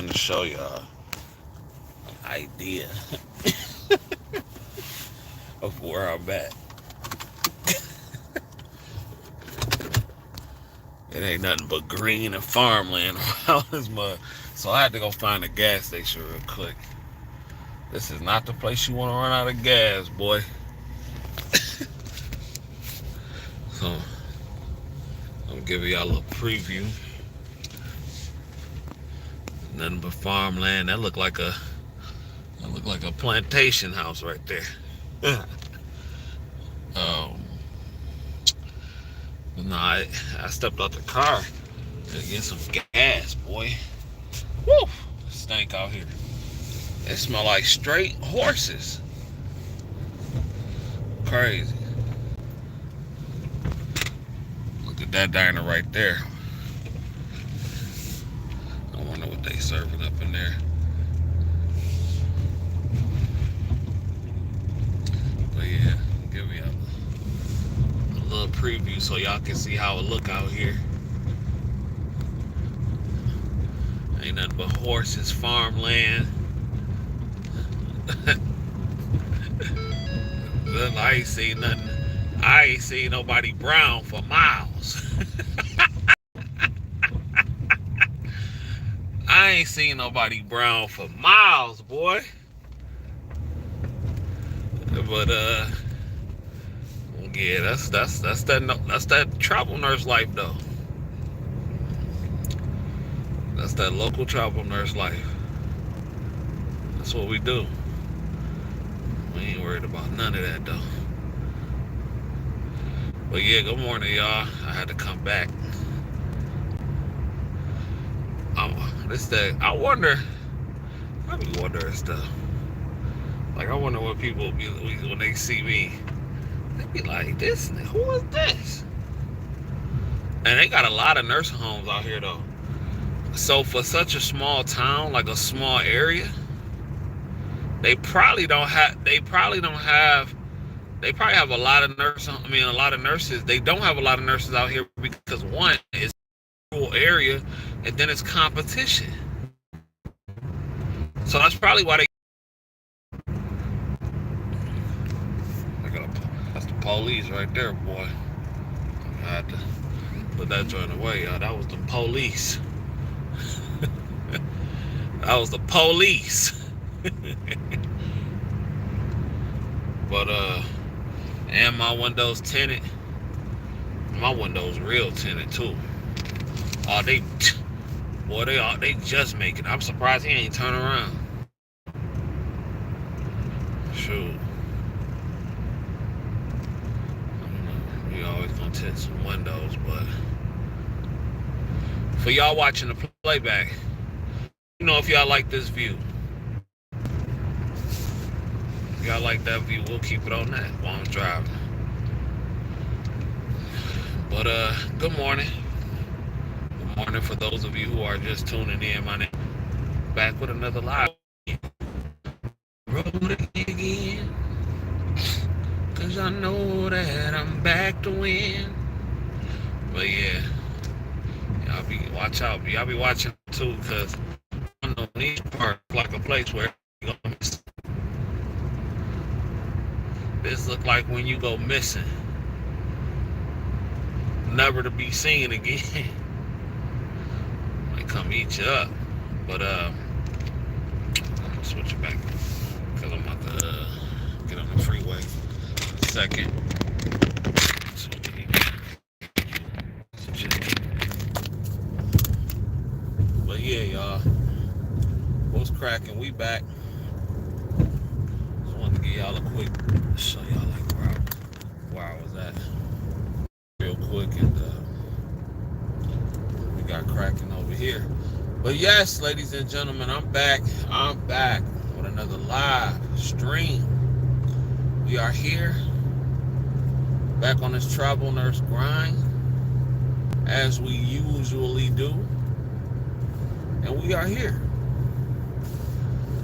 trying to show y'all an idea of where I'm at. It ain't nothing but green and farmland around this mud. So I had to go find a gas station real quick. This is not the place you want to run out of gas, boy. So I'm giving y'all a little preview. Nothing but farmland. That look like a plantation house right there. um, no, I stepped out the car to get some gas, boy. Woo! Stank out here. It smell like straight horses. Crazy. Look at that diner right there. I wonder what they serving up in there. But yeah, give me a little preview so y'all can see how it look out here. Ain't nothing but horses, farmland. I ain't seen nothing. I ain't seen nobody brown for miles. I ain't seen nobody brown for miles, boy. But yeah, that's that travel nurse life though. That's that local travel nurse life. That's what we do. We ain't worried about none of that though. But yeah, good morning, y'all. I had to come back. I wonder stuff. Like, I wonder what people be when they see me. They be like, who is this? And they got a lot of nursing homes out here though. So for such a small town, like a small area, they probably have a lot of nurses. They don't have a lot of nurses out here because one is a rural area, and then it's competition. So that's probably why that's the police right there, boy. I had to put that joint away, y'all. That was the police. That was the police. But and my windows tinted. My windows real tinted too. They just making. I'm surprised he ain't turn around. Shoot. We always gonna tint some windows, but for y'all watching the playback, you know, if y'all like this view, if y'all like that view, we'll keep it on that while I'm driving. But good morning. Good morning for those of you who are just tuning in. My name back with another live. Roll it again, 'cause I know that I'm back to win. But yeah, watch out. Y'all be watching too, 'cause I know each part is like a place where you're gonna miss. This look like when you go missing, never to be seen again. Might come eat you up. But I'm gonna switch it back, because I'm about to get on the freeway in a second. But yeah, y'all, what's cracking? We back. Just wanted to give y'all a quick show y'all like where I was at real quick, and we got cracking over here. But yes, ladies and gentlemen, I'm back with another live stream. We are here, back on this travel nurse grind, as we usually do. And we are here.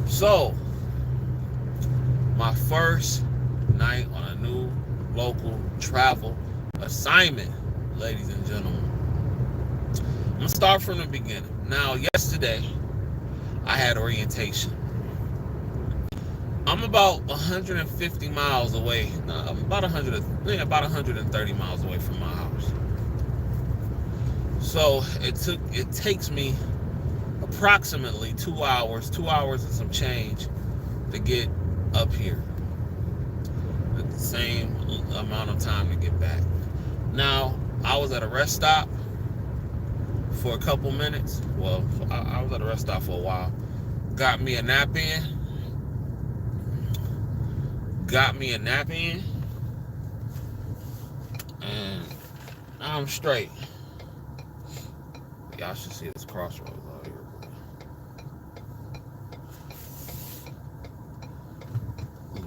So, my first night on a new local travel assignment, ladies and gentlemen. I'm gonna start from the beginning. Now, yesterday, I had orientation. I'm about 150 miles away. No, I'm about 130 miles away from my house. So it takes me approximately 2 hours and some change to get up here. At the same amount of time to get back. Now, I was at a rest stop for a couple minutes. Well, I was at a rest stop for a while. Got me a nap in. And I'm straight. Y'all should see this crossroads out here.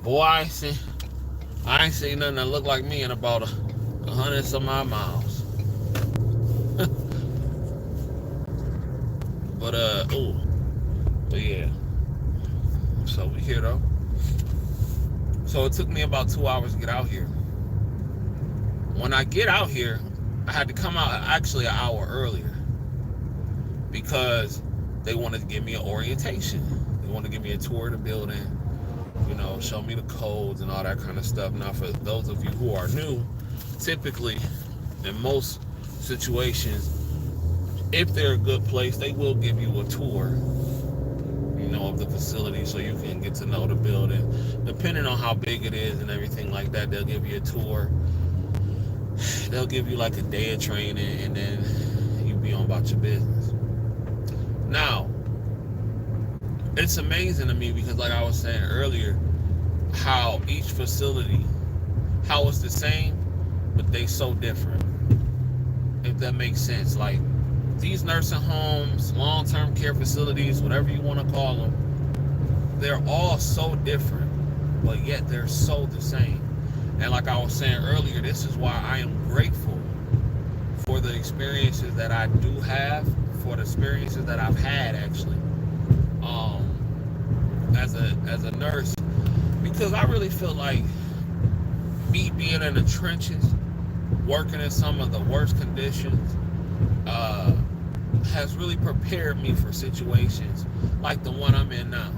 Boy, I ain't seen nothing that looked like me in about 100 some odd miles. But yeah. So we here though. So it took me about 2 hours to get out here. When I get out here, I had to come out actually an hour earlier because they wanted to give me an orientation. They wanted to give me a tour of the building, show me the codes and all that kind of stuff. Now, for those of you who are new, typically, in most situations, if they're a good place, they will give you a tour, of the facility so you can get to know the building. Depending on how big it is and everything like that, they'll give you a tour. They'll give you like a day of training and then you be on about your business. Now, it's amazing to me because like I was saying earlier, how each facility, how it's the same, but they so different. If that makes sense. Like these nursing homes, long-term care facilities, whatever you want to call them, they're all so different, but yet they're so the same. And like I was saying earlier, this is why I am grateful for the experiences that I do have, for the experiences that I've had actually, as a nurse, because I really feel like me being in the trenches, working in some of the worst conditions, has really prepared me for situations like the one I'm in now.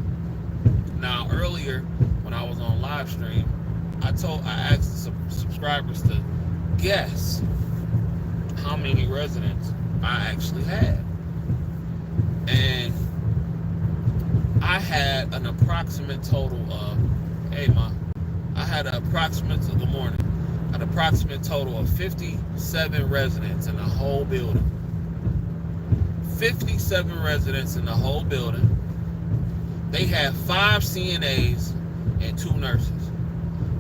Now, earlier when I was on live stream, I asked the subscribers to guess how many residents I actually had. And I had an approximate total of, good morning. An approximate total of 57 residents in the whole building. 57 residents in the whole building. They had 5 CNAs and 2 nurses.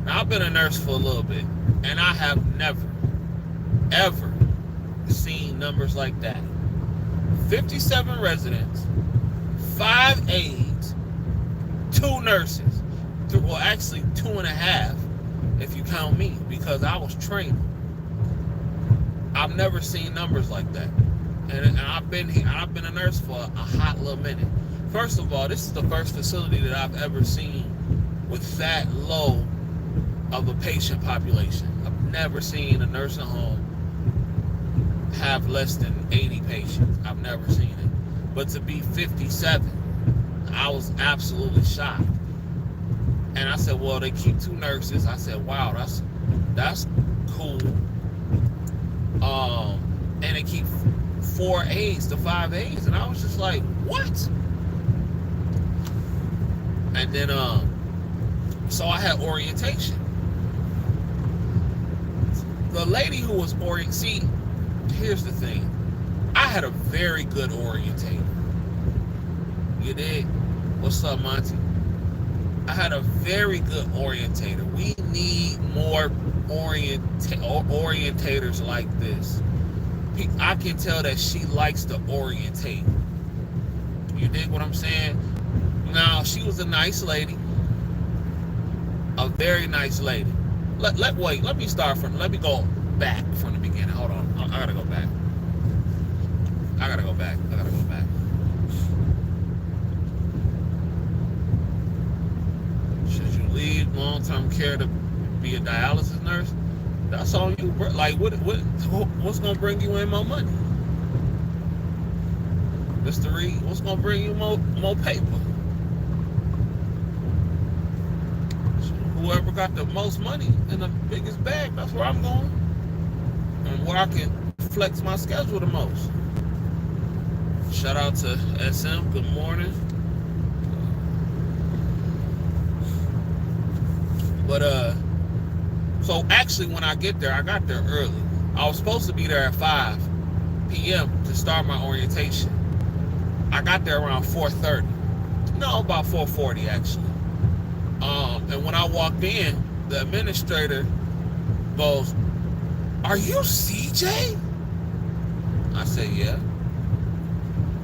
Now, I've been a nurse for a little bit, and I have never, ever seen numbers like that. 57 residents, 5 aides, 2 nurses. Well, actually 2.5 if you count me, because I was training. I've never seen numbers like that. And I've been a nurse for a hot little minute. First of all, this is the first facility that I've ever seen with that low of a patient population. I've never seen a nursing home have less than 80 patients. I've never seen it. But to be 57, I was absolutely shocked. And I said, well, they keep 2 nurses. I said, wow, that's cool. And they keep 4 aides to 5 aides. And I was just like, what? And then, so I had orientation. The lady who was see, here's the thing. I had a very good orientator. You dig? What's up, Monty? I had a very good orientator. We need more orientators like this. I can tell that she likes to orientate. You dig what I'm saying? Now, she was a nice lady. A very nice lady. Let me go back from the beginning. Hold on. I gotta go back. Should you leave long-term care to be a dialysis nurse? That's on you. Like, what's gonna bring you in more money? Mr. Reed, what's gonna bring you more paper? Whoever got the most money and the biggest bag, that's where I'm going. And where I can flex my schedule the most. Shout out to SM, good morning. But so actually when I get there, I got there early. I was supposed to be there at 5 p.m. to start my orientation. I got there around 4:30. No, about 4:40 actually. And when I walked in, the administrator goes, "Are you CJ?" I said, "Yeah."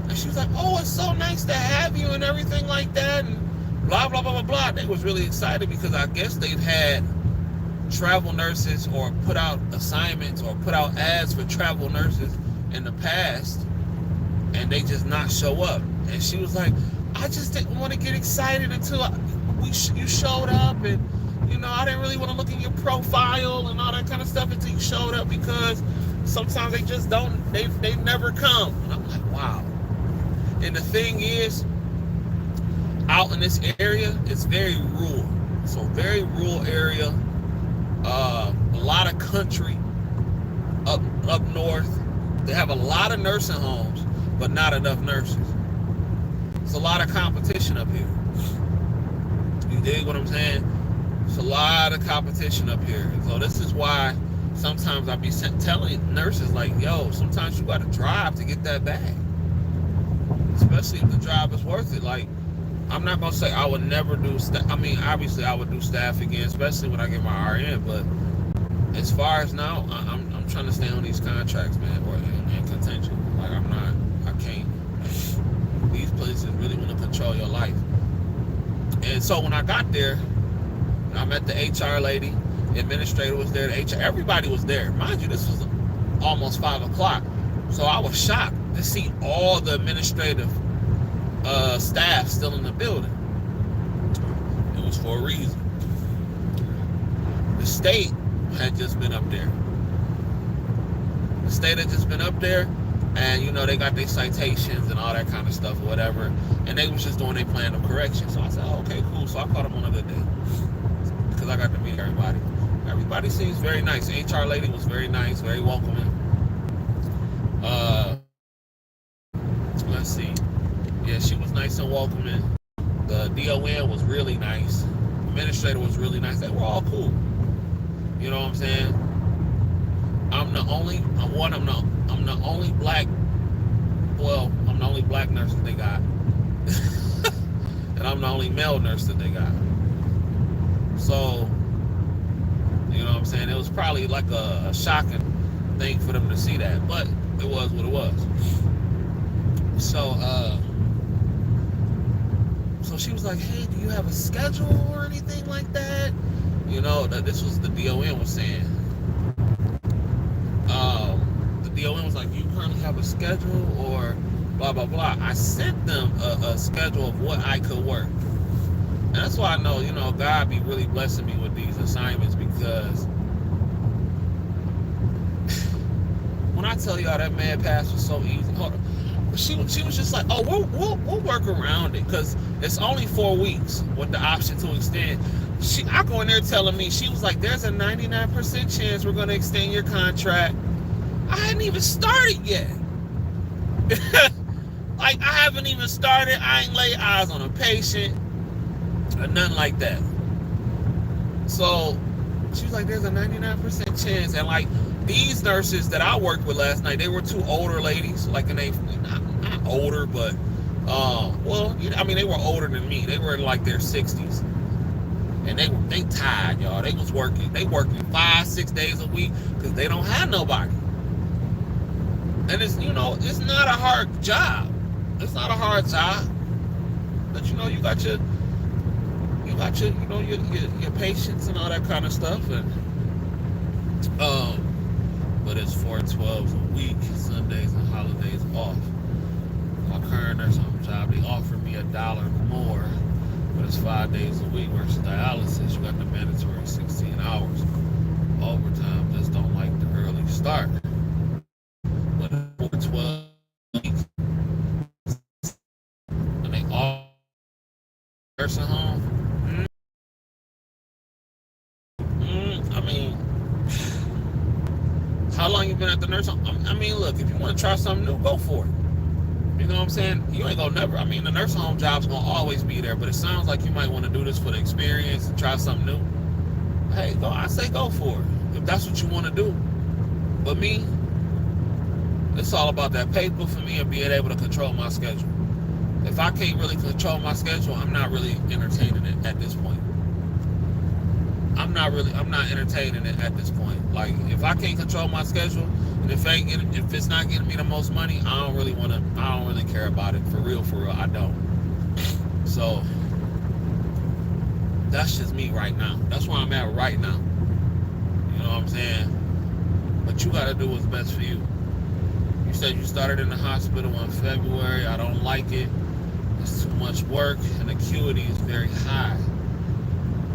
And she was like, "Oh, it's so nice to have you and everything like that," and blah, blah, blah, blah, blah. They was really excited because I guess they've had travel nurses or put out assignments or put out ads for travel nurses in the past, and they just not show up. And she was like, "I just didn't want to get excited until you showed up, and I didn't really want to look at your profile and all that kind of stuff until you showed up, because sometimes they just don't, they never come." And I'm like, wow. And the thing is, out in this area, it's very rural. So very rural area, a lot of country up north. They have a lot of nursing homes, but not enough nurses. It's a lot of competition up here. You dig what I'm saying? It's a lot of competition up here. So this is why sometimes I be telling nurses, like, yo, sometimes you got to drive to get that bag. Especially if the drive is worth it. Like, I'm not going to say I would never do staff. I mean, obviously I would do staff again, especially when I get my RN. But as far as now, I'm trying to stay on these contracts, man, or in contention. Like, I can't. These places really want to control your life. And so when I got there, I met the HR lady, the administrator was there, the HR, everybody was there. Mind you, this was almost 5 o'clock. So I was shocked to see all the administrative staff still in the building. It was for a reason. The state had just been up there. The state had just been up there, and they got their citations and all that kind of stuff or whatever, and they was just doing their plan of correction. So I said, oh, okay, cool. So I caught them on a good day because I got to meet everybody. Everybody seems very nice. The HR lady was very nice, very welcoming. Let's see. Yeah, she was nice and welcoming. The DON was really nice. The administrator was really nice. They were all cool. You know what I'm saying? I'm the only black. Well, I'm the only black nurse that they got, and I'm the only male nurse that they got. So, you know what I'm saying? It was probably like a shocking thing for them to see that, but it was what it was. So she was like, "Hey, do you have a schedule or anything like that?" That this was the DON was saying. The DON was like, "Do you currently have a schedule or blah, blah, blah?" I sent them a schedule of what I could work. And that's why I know, God be really blessing me with these assignments, because when I tell y'all that Med Pass was so easy, hold on. She was just like, "Oh, we'll work around it because it's only 4 weeks with the option to extend." I go in there telling me, she was like, "There's a 99% chance we're going to extend your contract." I hadn't even started yet. Like, I haven't even started. I ain't laid eyes on a patient or nothing like that. So she was like, "There's a 99% chance." And like, these nurses that I worked with last night, they were 2 older ladies, like, and they not older, but they were older than me. They were in like their 60s, and they tired, y'all. They working 5-6 days a week because they don't have nobody. And it's it's not a hard job. It's not a hard job, but you got your your patients and all that kind of stuff, and but it's 4/12s a week, Sundays and holidays off. My current nursing home job, they offered me $1 more, but it's 5 days a week versus dialysis. You got the mandatory 16 hours. Overtime, just don't like the early start. But 4/12 weeks, nursing home. I mean, how long you been at the nursing home? I mean, look, if you want to try something new, go for it. You know what I'm saying? You ain't gonna never. I mean, the nursing home job's gonna always be there, but it sounds like you might want to do this for the experience and try something new. Hey, go. I say go for it if that's what you want to do. But me, it's all about that paper for me and being able to control my schedule. If I can't really control my schedule, I'm not really entertaining it at this point. I'm not entertaining it at this point. Like, if I can't control my schedule, and if it's not getting me the most money, I don't really care about it. For real, I don't. So, that's just me right now. That's where I'm at right now. You know what I'm saying? What you gotta do what's best for you. You said you started in the hospital in February. I don't like it. It's too much work, and acuity is very high.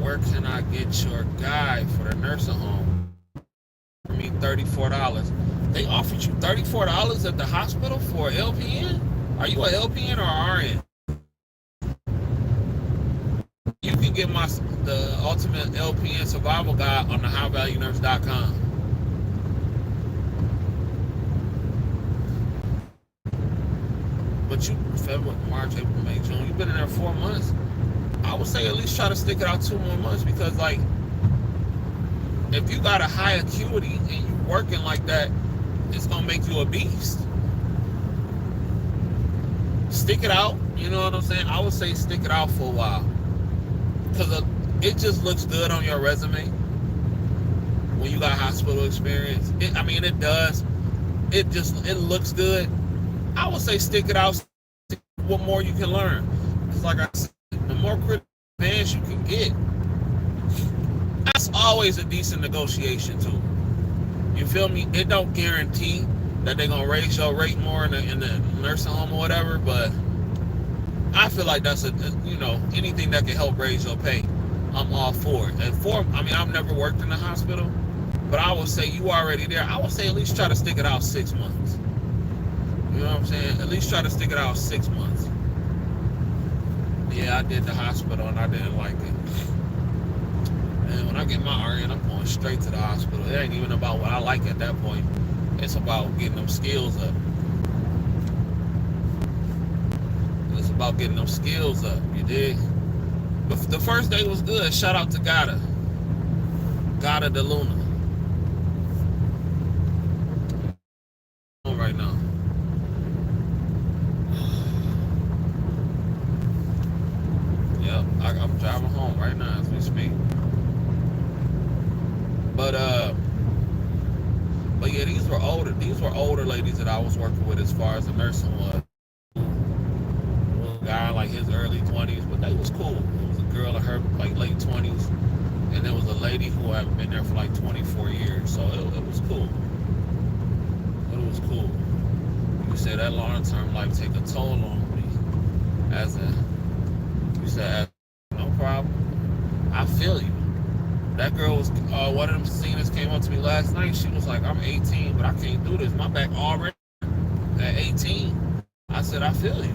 Where can I get your guide for the nursing home? For me, $34. They offered you $34 at the hospital for an LPN? Are you an LPN or RN? You can get the ultimate LPN survival guide on the highvaluenurse.com. But you, February, March, April, May, June, you've been in there 4 months. I would say at least try to stick it out 2 more months, because, like, if you got a high acuity and you working like that, it's gonna make you a beast. Stick it out. You know what I'm saying? I would say stick it out for a while, because it just looks good on your resume when you got hospital experience. It does. It looks good. I would say stick it out. What more you can learn? It's like I said, the more critical advance you can get, that's always a decent negotiation too. You feel me? It don't guarantee that they're gonna raise your rate more in the nursing home or whatever, but I feel like that's anything that can help raise your pay, I'm all for it. And I've never worked in the hospital, but I would say you already there. I would say at least try to stick it out 6 months. You know what I'm saying? At least try to stick it out 6 months. Yeah, I did the hospital and I didn't like it. And when I get my RN, I'm going straight to the hospital. It ain't even about what I like at that point. It's about getting them skills up. It's about getting them skills up, you dig? But the first day was good. Shout out to Gata De Luna. Right now. Yep, I'm driving home right now as we speak. But yeah, these were older ladies that I was working with as far as the nursing was. A guy like his early 20s, but they was cool. It was a girl in her like late 20s, and there was a lady who had been there for like 24 years. So it was cool. It was cool. You said that long-term life take a toll on me. You said, no problem. I feel you. That girl was, one of them seniors came up to me last night. She was like, I'm 18, but I can't do this. My back already at 18. I said, I feel you.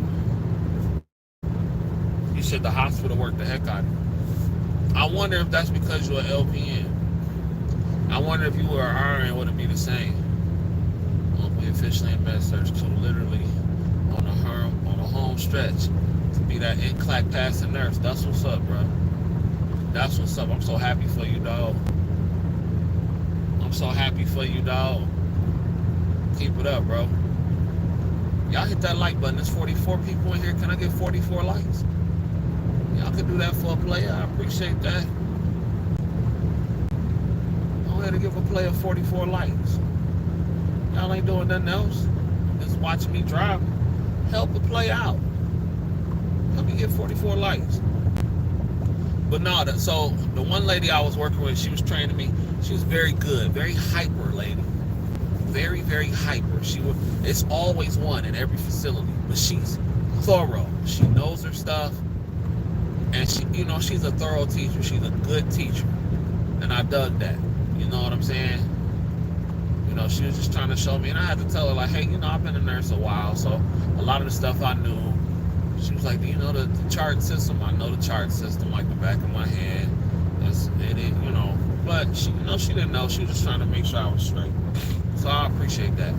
You said the hospital worked the heck out of you. I wonder if that's because you're an LPN. I wonder if you were an RN, would it be the same? We officially in med search too, literally on a home stretch to be that NCLAC passing nurse. That's what's up, bro. That's what's up. I'm so happy for you, dog. I'm so happy for you, dog. Keep it up, bro. Y'all hit that like button. There's 44 people in here. Can I get 44 likes? Y'all can do that for a player. I appreciate that. Go ahead and give a player 44 likes. Y'all ain't doing nothing else. Just watching me drive. Help the play out. Help me get 44 likes. But no, so the one lady I was working with, she was training me. She was very good, very hyper lady. Very, very hyper. It's always one in every facility, but she's thorough. She knows her stuff. And she's a thorough teacher. She's a good teacher. And I dug that. You know what I'm saying? She was just trying to show me, and I had to tell her, like, hey, I've been a nurse a while, so a lot of the stuff I knew, She was like, do you know the chart system? I know the chart system like the back of my hand. But she didn't know. She was just trying to make sure I was straight. So I appreciate that.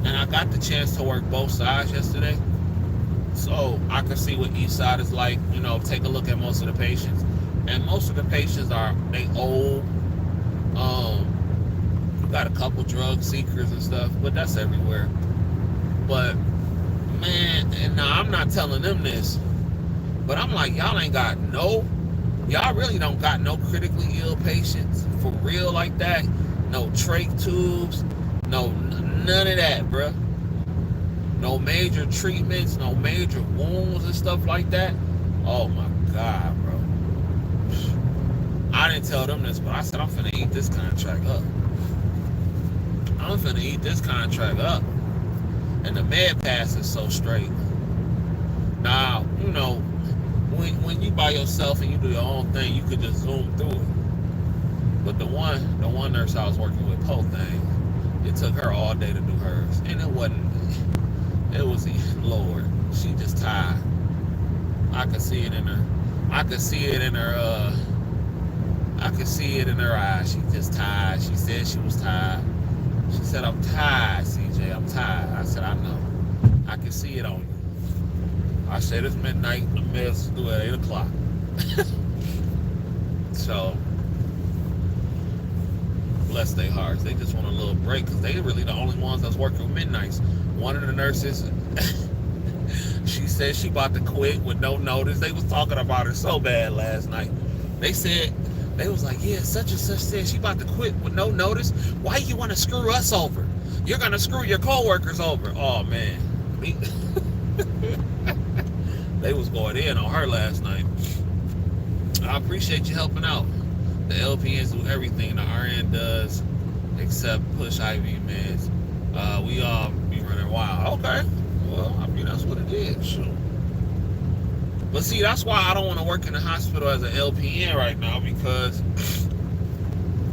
And I got the chance to work both sides yesterday. So I could see what each side is like, take a look at most of the patients. And most of the patients they old. Got a couple drug seekers and stuff, but that's everywhere. But man, and now I'm not telling them this, but I'm like, y'all really don't got no critically ill patients for real like that. No trach tubes, none of that, bruh. No major treatments, no major wounds and stuff like that. Oh my God, bro. I didn't tell them this, but I said I'm finna eat this contract up. I'm finna eat this contract up. And the med pass is so straight. Now, when you by yourself and you do your own thing, you could just zoom through it. But the one nurse I was working with, whole thing, it took her all day to do hers. And it was, Lord, she just tired. I could see it in her. I could see it in her eyes. She just tired. She said she was tired. She said, I'm tired, CJ, I'm tired. I said, I know. I can see it on you. I said, it's midnight, the meds due at 8 o'clock. So, bless their hearts. They just want a little break because they really the only ones that's working midnights. One of the nurses, she said she about to quit with no notice. They was talking about her so bad last night. They was like, yeah, such and such said she about to quit with no notice. Why you want to screw us over? You're going to screw your co-workers over. Oh, man. They was going in on her last night. I appreciate you helping out. The LPNs do everything the RN does except push IV meds. We all be running wild. Okay. Well, I mean, that's what it is. Sure. But see, that's why I don't want to work in the hospital as an LPN right now, because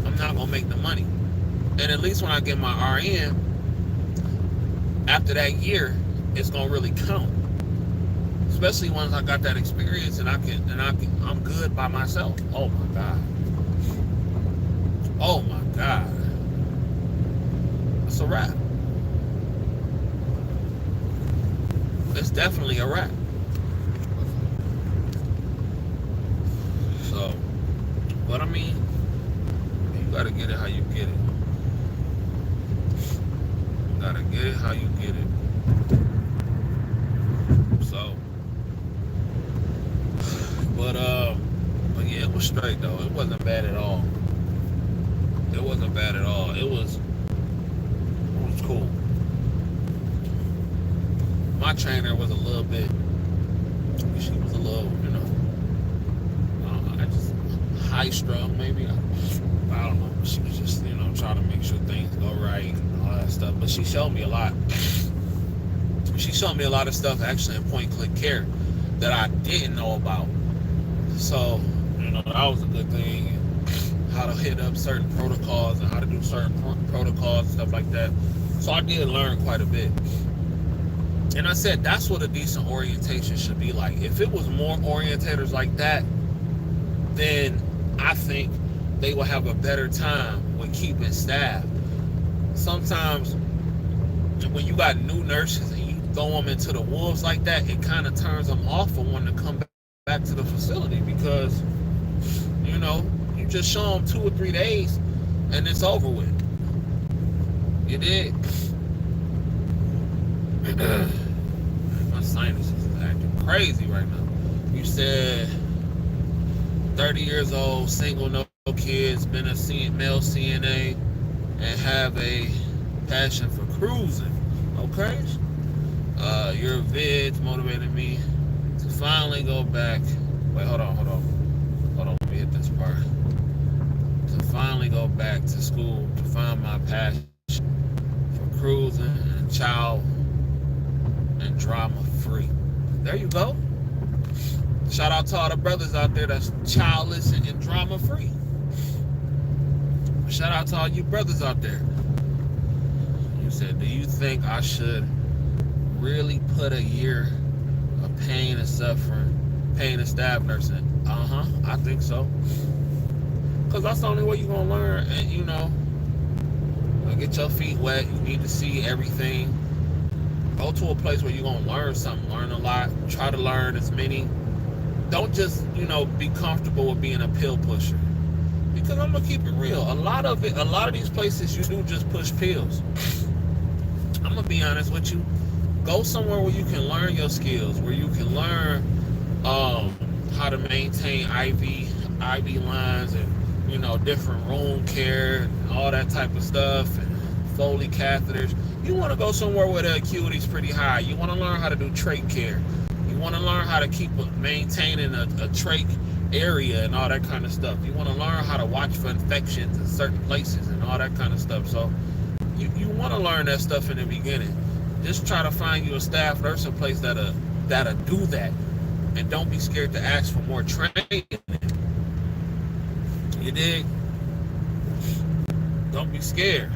I'm not going to make the money. And at least when I get my RN, after that year, it's going to really count. Especially once I got that experience and I'm good by myself. Oh my God. Oh my God. It's a wrap. It's definitely a wrap. So, but I mean, you gotta get it how you get it. You gotta get it how you get it. So, but yeah, it was straight though. It wasn't bad at all. It wasn't bad at all. It was cool. My trainer was a little bit, she was a little, high strung maybe. I don't know. She was just, trying to make sure things go right and all that stuff. But she showed me a lot. She showed me a lot of stuff actually in point click care that I didn't know about. So, that was a good thing. How to hit up certain protocols and how to do certain protocols and stuff like that. So I did learn quite a bit. And I said that's what a decent orientation should be like. If it was more orientators like that, then I think they will have a better time with keeping staff. Sometimes when you got new nurses and you throw them into the wolves like that, it kind of turns them off from wanting to come back to the facility, because you just show them 2 or 3 days and it's over with. You did. My sinuses is acting crazy right now. You said 30 years old, single, no kids, been a male CNA, and have a passion for cruising. Okay? Your vids motivated me to finally go back. Wait, hold on. Let me hit this part. To finally go back to school to find my passion for cruising and child and drama free. There you go. Shout out to all the brothers out there that's childless and drama free. Shout out to all you brothers out there. You said, do you think I should really put a year of pain suffering, pain and staff nursing. I think so. Because that's the only way you're going to learn. And, get your feet wet. You need to see everything. Go to a place where you're going to learn something, learn a lot. Try to learn as many. Don't just, be comfortable with being a pill pusher. Because I'm going to keep it real. A lot of these places, you do just push pills. I'm going to be honest with you. Go somewhere where you can learn your skills, where you can learn how to maintain IV lines and, different wound care and all that type of stuff and Foley catheters. You want to go somewhere where the acuity is pretty high. You want to learn how to do trach care. You want to learn how to keep maintaining a trach area and all that kind of stuff. You want to learn how to watch for infections in certain places and all that kind of stuff. So you want to learn that stuff in the beginning. Just try to find you a staff nursing place that'll do that, and don't be scared to ask for more training. You dig? Don't be scared.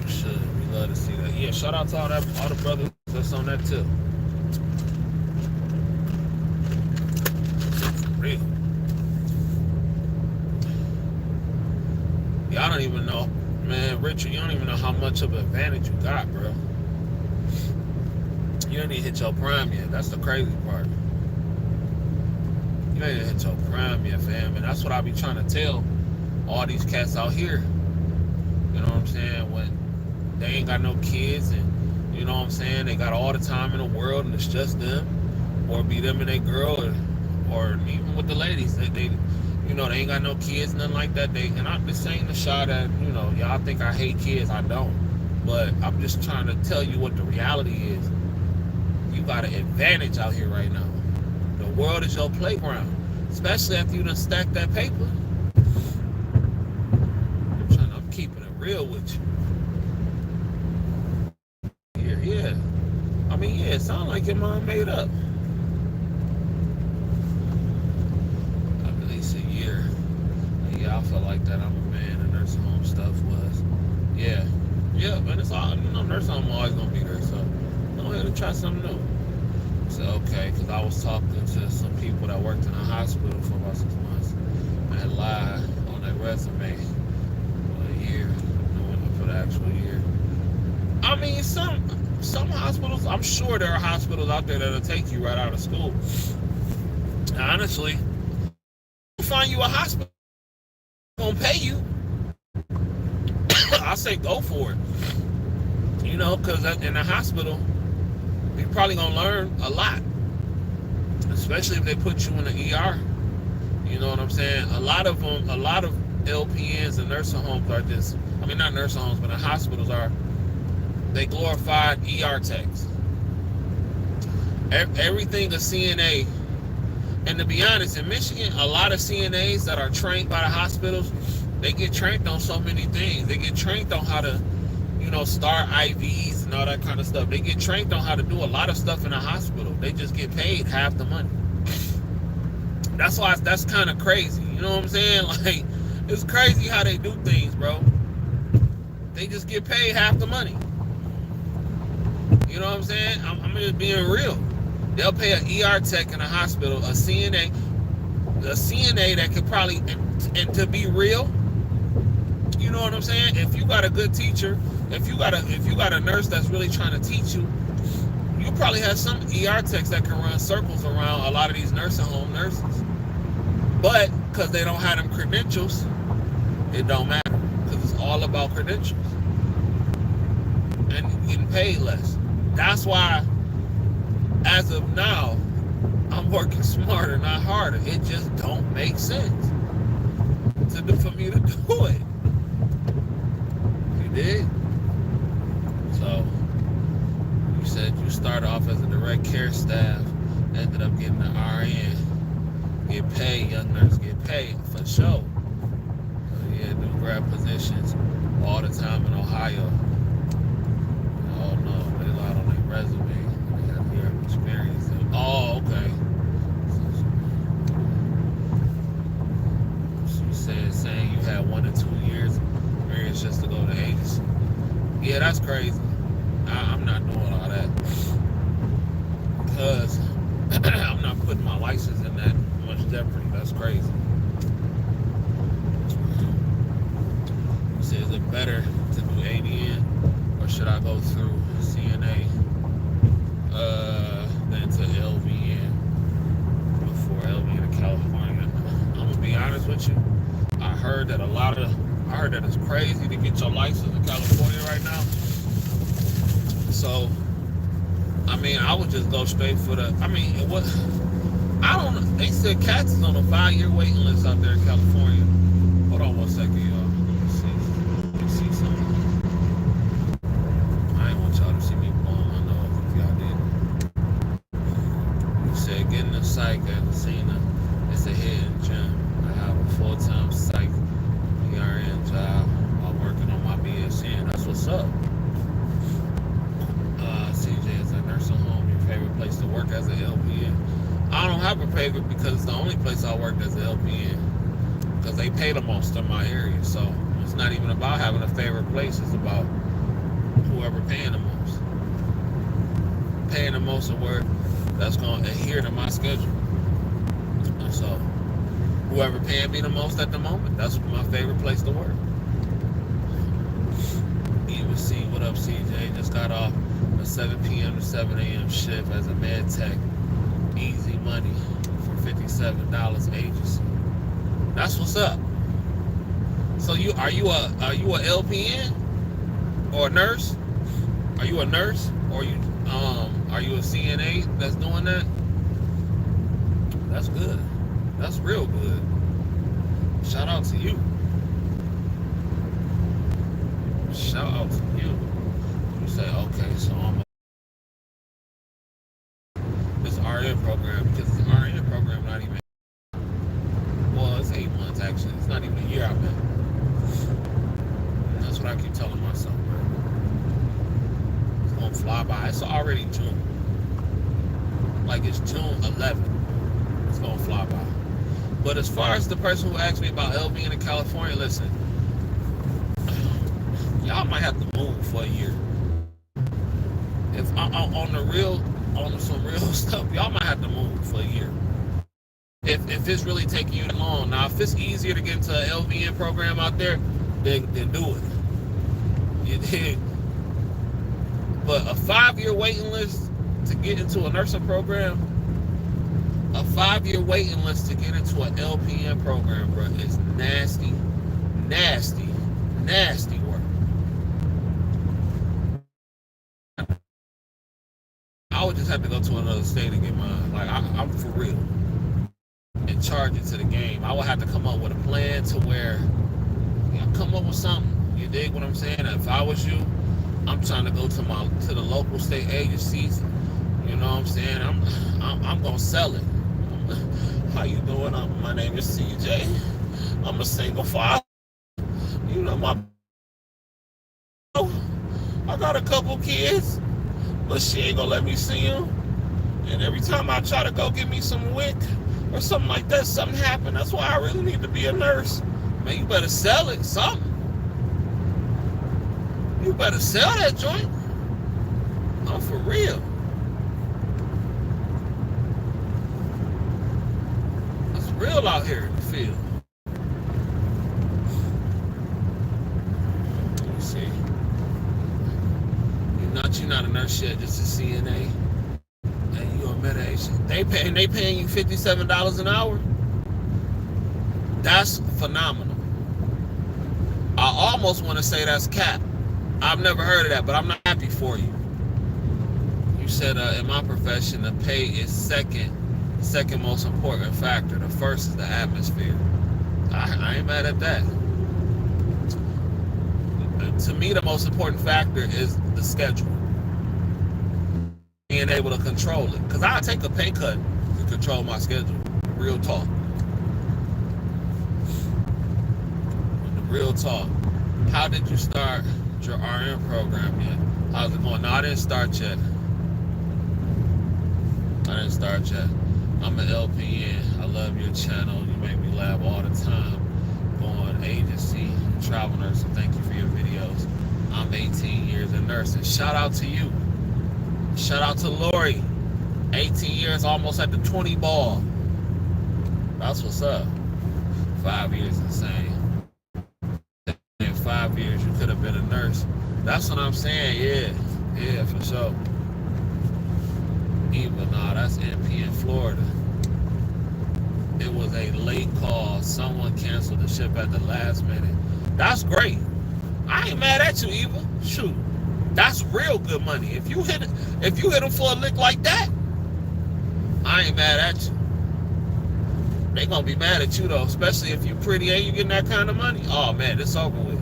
You should. We love to see that. Yeah, shout out to all the brothers that's on that too. For real. Y'all don't even know, man, Richard, you don't even know how much of an advantage you got, bro. You ain't even hit your prime yet. That's the crazy part. You ain't even hit your prime yet, fam. And that's what I be trying to tell all these cats out here. You know what I'm saying? When they ain't got no kids and, you know what I'm saying, they got all the time in the world and it's just them, or be them and their girl, or even with the ladies. They ain't got no kids, nothing like that. And I'm just saying the shot at, y'all think I hate kids. I don't. But I'm just trying to tell you what the reality is. You got an advantage out here right now. The world is your playground, especially after you done stacked that paper. I'm keeping it real with you. Yeah. I mean, yeah, it sounds like your mind made up. At least a year. Yeah, I felt like that. I'm a man, and nursing home stuff was. Yeah, man, it's all, nursing home always gonna be there, so go ahead and try something new. So, okay, because I was talking to some people that worked in a hospital for about 6 months, and I lied on their resume for a year, for the actual year. I mean, some hospitals, I'm sure there are hospitals out there that'll take you right out of school. Honestly, find you a hospital gonna pay you. I say go for it. Because in the hospital, you're probably gonna learn a lot, especially if they put you in the ER. You know what I'm saying? A lot of LPNs and nursing homes are just, not nursing homes, but the hospitals are, they glorified ER techs. Everything a CNA, and to be honest, in Michigan, a lot of CNAs that are trained by the hospitals, they get trained on so many things. They get trained on how to, start IVs and all that kind of stuff. They get trained on how to do a lot of stuff in a hospital. They just get paid half the money. That's why that's kind of crazy. You know what I'm saying? Like, it's crazy how they do things, bro. They just get paid half the money. You know what I'm saying? I'm just being real. They'll pay an ER tech in a hospital, a CNA that could probably, and to be real, you know what I'm saying? If you got a good teacher, if you got a nurse that's really trying to teach you, you probably have some ER techs that can run circles around a lot of these nursing home nurses. But because they don't have them credentials, it don't matter, because it's all about credentials and getting paid less. That's why, as of now, I'm working smarter, not harder. It just don't make sense for me to do it. You did? So, you said you started off as a direct care staff, ended up getting an RN, get paid, young nurse get paid, for sure. So, yeah, do grad positions all the time in Ohio. Oh no, they lied on their resume. They have year of experience. Oh, okay. Saying you had 1 to 2 years experience just to go to agency. Yeah, that's crazy. I'm not doing all that. get your license in California right now. So, I mean, I would just go straight for the. I mean, what? I don't know. They said cats is on a 5-year waiting list out there in California. Hold on one second, y'all. Let me see something. I ain't want y'all to see me blowing my nose if y'all did. You said getting a psych at Cena. It's a hidden gem. I have a full-time psych PRN job while working on my BSN. That's what's up. CJ, is a nursing home your favorite place to work as an LPN? I don't have a favorite because it's the only place I worked as an LPN. Because they pay the most in my area. So it's not even about having a favorite place. It's about whoever paying the most. Paying the most of work that's going to adhere to my schedule. And so whoever paying me the most at the moment, that's my favorite place to work. Even see, what up, CJ? Just got off a 7 p.m. to 7 a.m. shift as a med tech. Easy money for $57 agency. That's what's up. So are you a LPN or a nurse? Are you a nurse or are you a CNA that's doing that? That's good. That's real good. Shout out to you. Shout out to you. You say, okay, so I'm this RN program, because the RN program not even, well, it's 8 months actually. It's not even a year I've been. That's what I keep telling myself, bro. It's gonna fly by. It's already June. Like it's June 11th. It's gonna fly by. But as far as the person who asked me about LPN in California, listen, y'all might have to move for a year. If on some real stuff, y'all might have to move for a year. If it's really taking you long. Now, if it's easier to get into an LVN program out there, then do it. You dig? But a 5-year waiting list to get into a nursing program, a 5-year waiting list to get into an LPN program, bro, is nasty, nasty, nasty work. I would just have to go to another state to get mine. Like, I'm for real. And charge it to the game. I would have to come up with a plan to where, come up with something. You dig what I'm saying? If I was you, I'm trying to go to the local state agencies. You know what I'm saying? I'm gonna sell it. How you doing? My name is CJ. I'm a single father. You know I got a couple kids, but she ain't gonna let me see them. And every time I try to go get me some wick or something like that, something happened. That's why I really need to be a nurse. Man, you better sell it, something. You better sell that joint. I'm for real. It's real out here in the field. Let me see. You're not a nurse yet, just a CNA. And you on medication. They paying you $57 an hour. That's phenomenal. I almost want to say that's cap. I've never heard of that, but I'm not happy for you. You said in my profession, the pay is second most important factor. The first is the atmosphere. I ain't mad at that. To me, the most important factor is the schedule. Being able to control it. Because I take a pay cut to control my schedule. Real talk. Real talk. How did you start your RN program yet? How's it going? No, I didn't start yet. I'm an LPN. I love your channel. You make me laugh all the time. Going agency, travel nurse. So thank you for your videos. I'm 18 years in nursing. Shout out to you. Shout out to Lori. 18 years, almost at the 20 ball. That's what's up. 5 years insane. In 5 years, you could have been a nurse. That's what I'm saying. Yeah, for sure. Even that's NP in Florida. It was a late call. Someone canceled the ship at the last minute. That's great. I ain't mad at you, Eva. Shoot, that's real good money. If you hit them for a lick like that, I ain't mad at you. They gonna be mad at you though, especially if you pretty and you getting that kind of money. Oh man, it's over with.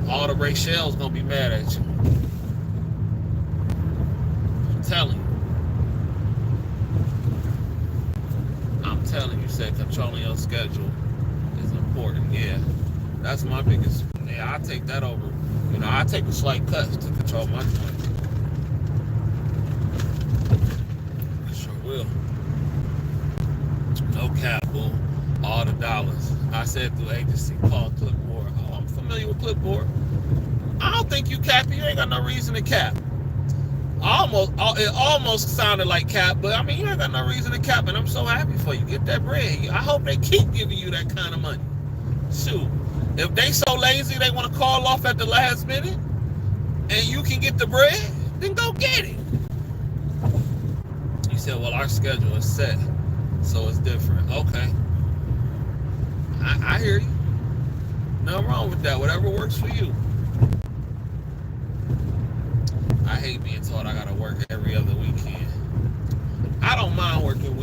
All the Rachel's gonna be mad at you. I'm telling you, said controlling your schedule is important. Yeah, that's my biggest. Yeah, I take that over. You know, I take a slight cut to control my joint. I sure will. No cap, boo. All the dollars. I said through agency, call Clipboard. Oh, I'm familiar with Clipboard. I don't think you cap. You ain't got no reason to cap. It almost sounded like cap, but I mean, you ain't got no reason to cap, and I'm so happy for you. Get that bread. I hope they keep giving you that kind of money. Shoot, if they so lazy they want to call off at the last minute, and you can get the bread, then go get it. He said, well, our schedule is set, so it's different. Okay. I hear you. Nothing wrong with that. Whatever works for you. I hate being told I gotta work every other weekend. I don't mind working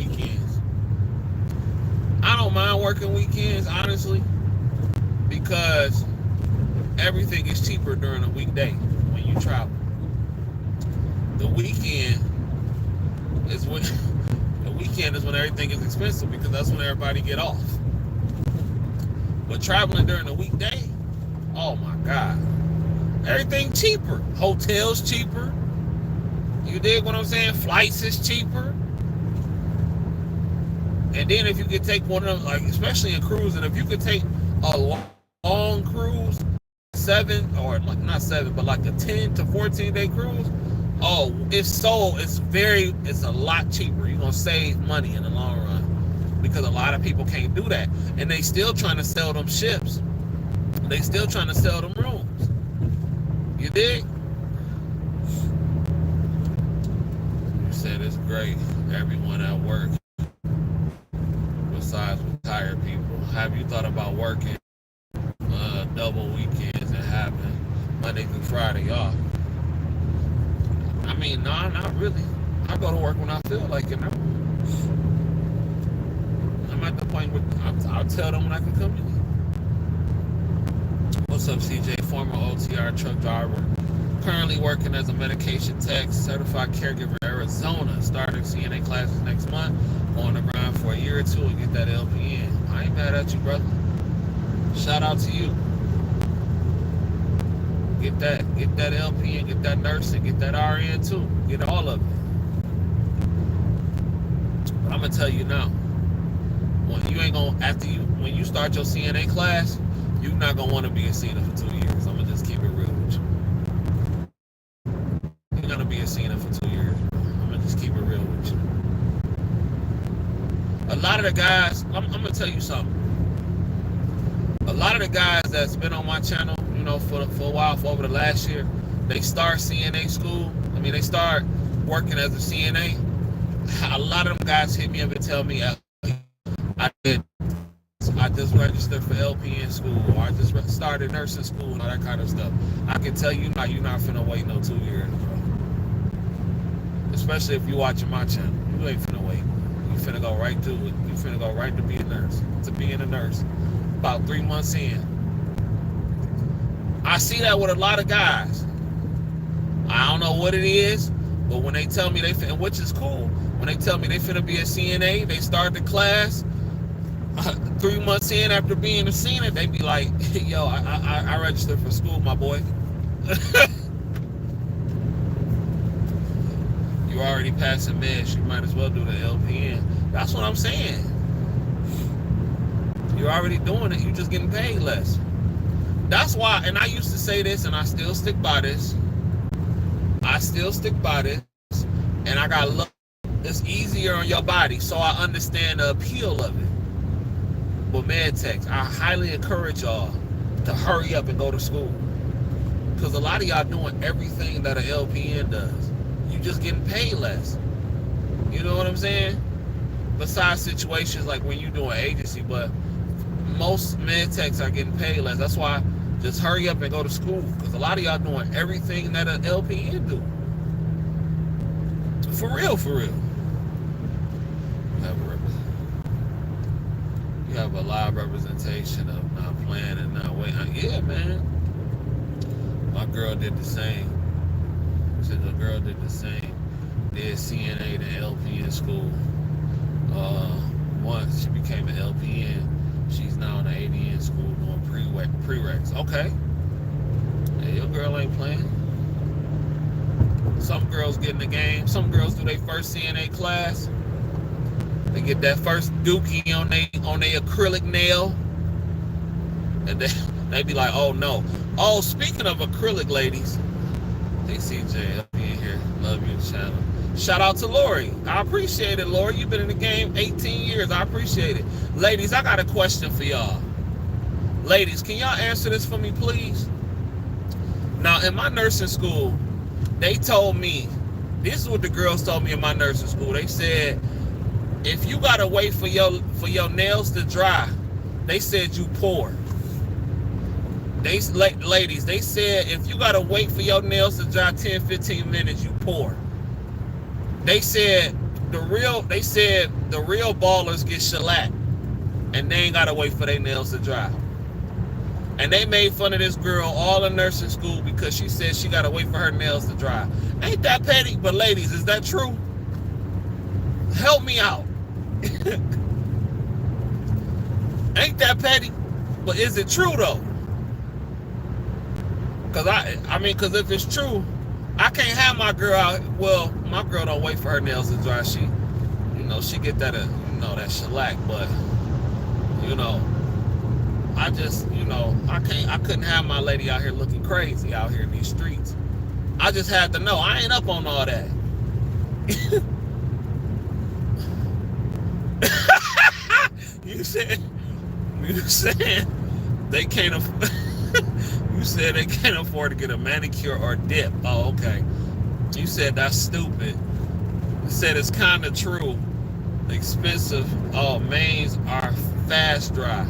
weekends. Honestly, because everything is cheaper during a weekday when you travel. The weekend is when everything is expensive because that's when everybody get off. But traveling during the weekday, oh my God. Everything cheaper. Hotels cheaper. You dig what I'm saying? Flights is cheaper. And then if you could take one of them, like especially in cruising, if you could take a long cruise, not 7 but like a 10 to 14 day cruise, oh, it's a lot cheaper. You're gonna save money in the long run because a lot of people can't do that, and they still trying to sell them ships. They still trying to sell them rooms. You dig? You said it's great. Everyone at work, besides retired people. Have you thought about working double weekends and having Monday through Friday off? I mean, no, not really. I go to work when I feel like it. I'm at the point where I'll tell them when I can come in. What's up, CJ? Former OTR truck driver. Currently working as a medication tech, certified caregiver in Arizona. Starting CNA classes next month. On the grind for a year or two and get that LPN. I ain't mad at you, brother. Shout out to you. Get that LPN, get that nursing, get that RN too. Get all of it. But I'm gonna tell you now. When you start your CNA class, you're not gonna want to be a CNA for 2 years. I'm gonna just keep it real with you. You're gonna be a CNA for 2 years, bro. I'm gonna just keep it real with you. A lot of the guys, I'm gonna tell you something. A lot of the guys that's been on my channel, you know, for a while, for over the last year, they start CNA school. I mean, they start working as a CNA. A lot of them guys hit me up and tell me, I just registered for LPN school, or I just started nursing school and all that kind of stuff. I can tell you now, you're not finna wait no 2 years, bro. Especially if you're watching my channel. You ain't finna wait. You finna go right to it. You finna go right to being a nurse. About 3 months in. I see that with a lot of guys. I don't know what it is, but when they tell me which is cool, when they tell me they finna be a CNA, they start the class. 3 months in after being a CNA, they be like, yo, I registered for school, my boy. You already passing meds, you might as well do the LPN. That's what I'm saying. You're already doing it, you just getting paid less. That's why, and I used to say this, and I still stick by this. And I got love. It's easier on your body, so I understand the appeal of it. But med techs, I highly encourage y'all to hurry up and go to school. Because a lot of y'all doing everything that an LPN does. You just getting paid less. You know what I'm saying? Besides situations like when you're doing agency, but most med techs are getting paid less. That's why Just hurry up and go to school, because a lot of y'all doing everything that an LPN do. For real, for real. You have a live representation of not playing and not waiting. Yeah, man. My girl did the same. The girl did the same. Did CNA to LPN school. Once she became an LPN, she's now in the ADN school doing prereqs. Okay. Hey, your girl ain't playing. Some girls get in the game. Some girls do their first CNA class. They get that first dookie on their acrylic nail, and they be like, "Oh no!" Oh, speaking of acrylic, ladies, hey CJ, I'll be in here. Love your channel. Shout out to Lori. I appreciate it, Lori. You've been in the game 18 years. I appreciate it. Ladies, I got a question for y'all. Ladies, can y'all answer this for me, please? Now, in my nursing school, they told me, this is what the girls told me in my nursing school. They said, if you gotta wait for your nails to dry, they said you poor. Ladies, they said if you gotta wait for your nails to dry 10-15 minutes, you poor. They said the real ballers get shellacked, and they ain't gotta wait for their nails to dry. And they made fun of this girl all in nursing school because she said she gotta wait for her nails to dry. Ain't that petty? But ladies, is that true? Help me out. Ain't that petty? But is it true though? Cause cause if it's true, I can't have my girl out. Well, my girl don't wait for her nails to dry. She get that, that shellac. But, I just, I couldn't have my lady out here looking crazy out here in these streets. I just had to know. I ain't up on all that. You said they can't afford. You said they can't afford to get a manicure or dip. Oh, okay. You said that's stupid. You said it's kind of true. Expensive. Oh, mains are fast dry.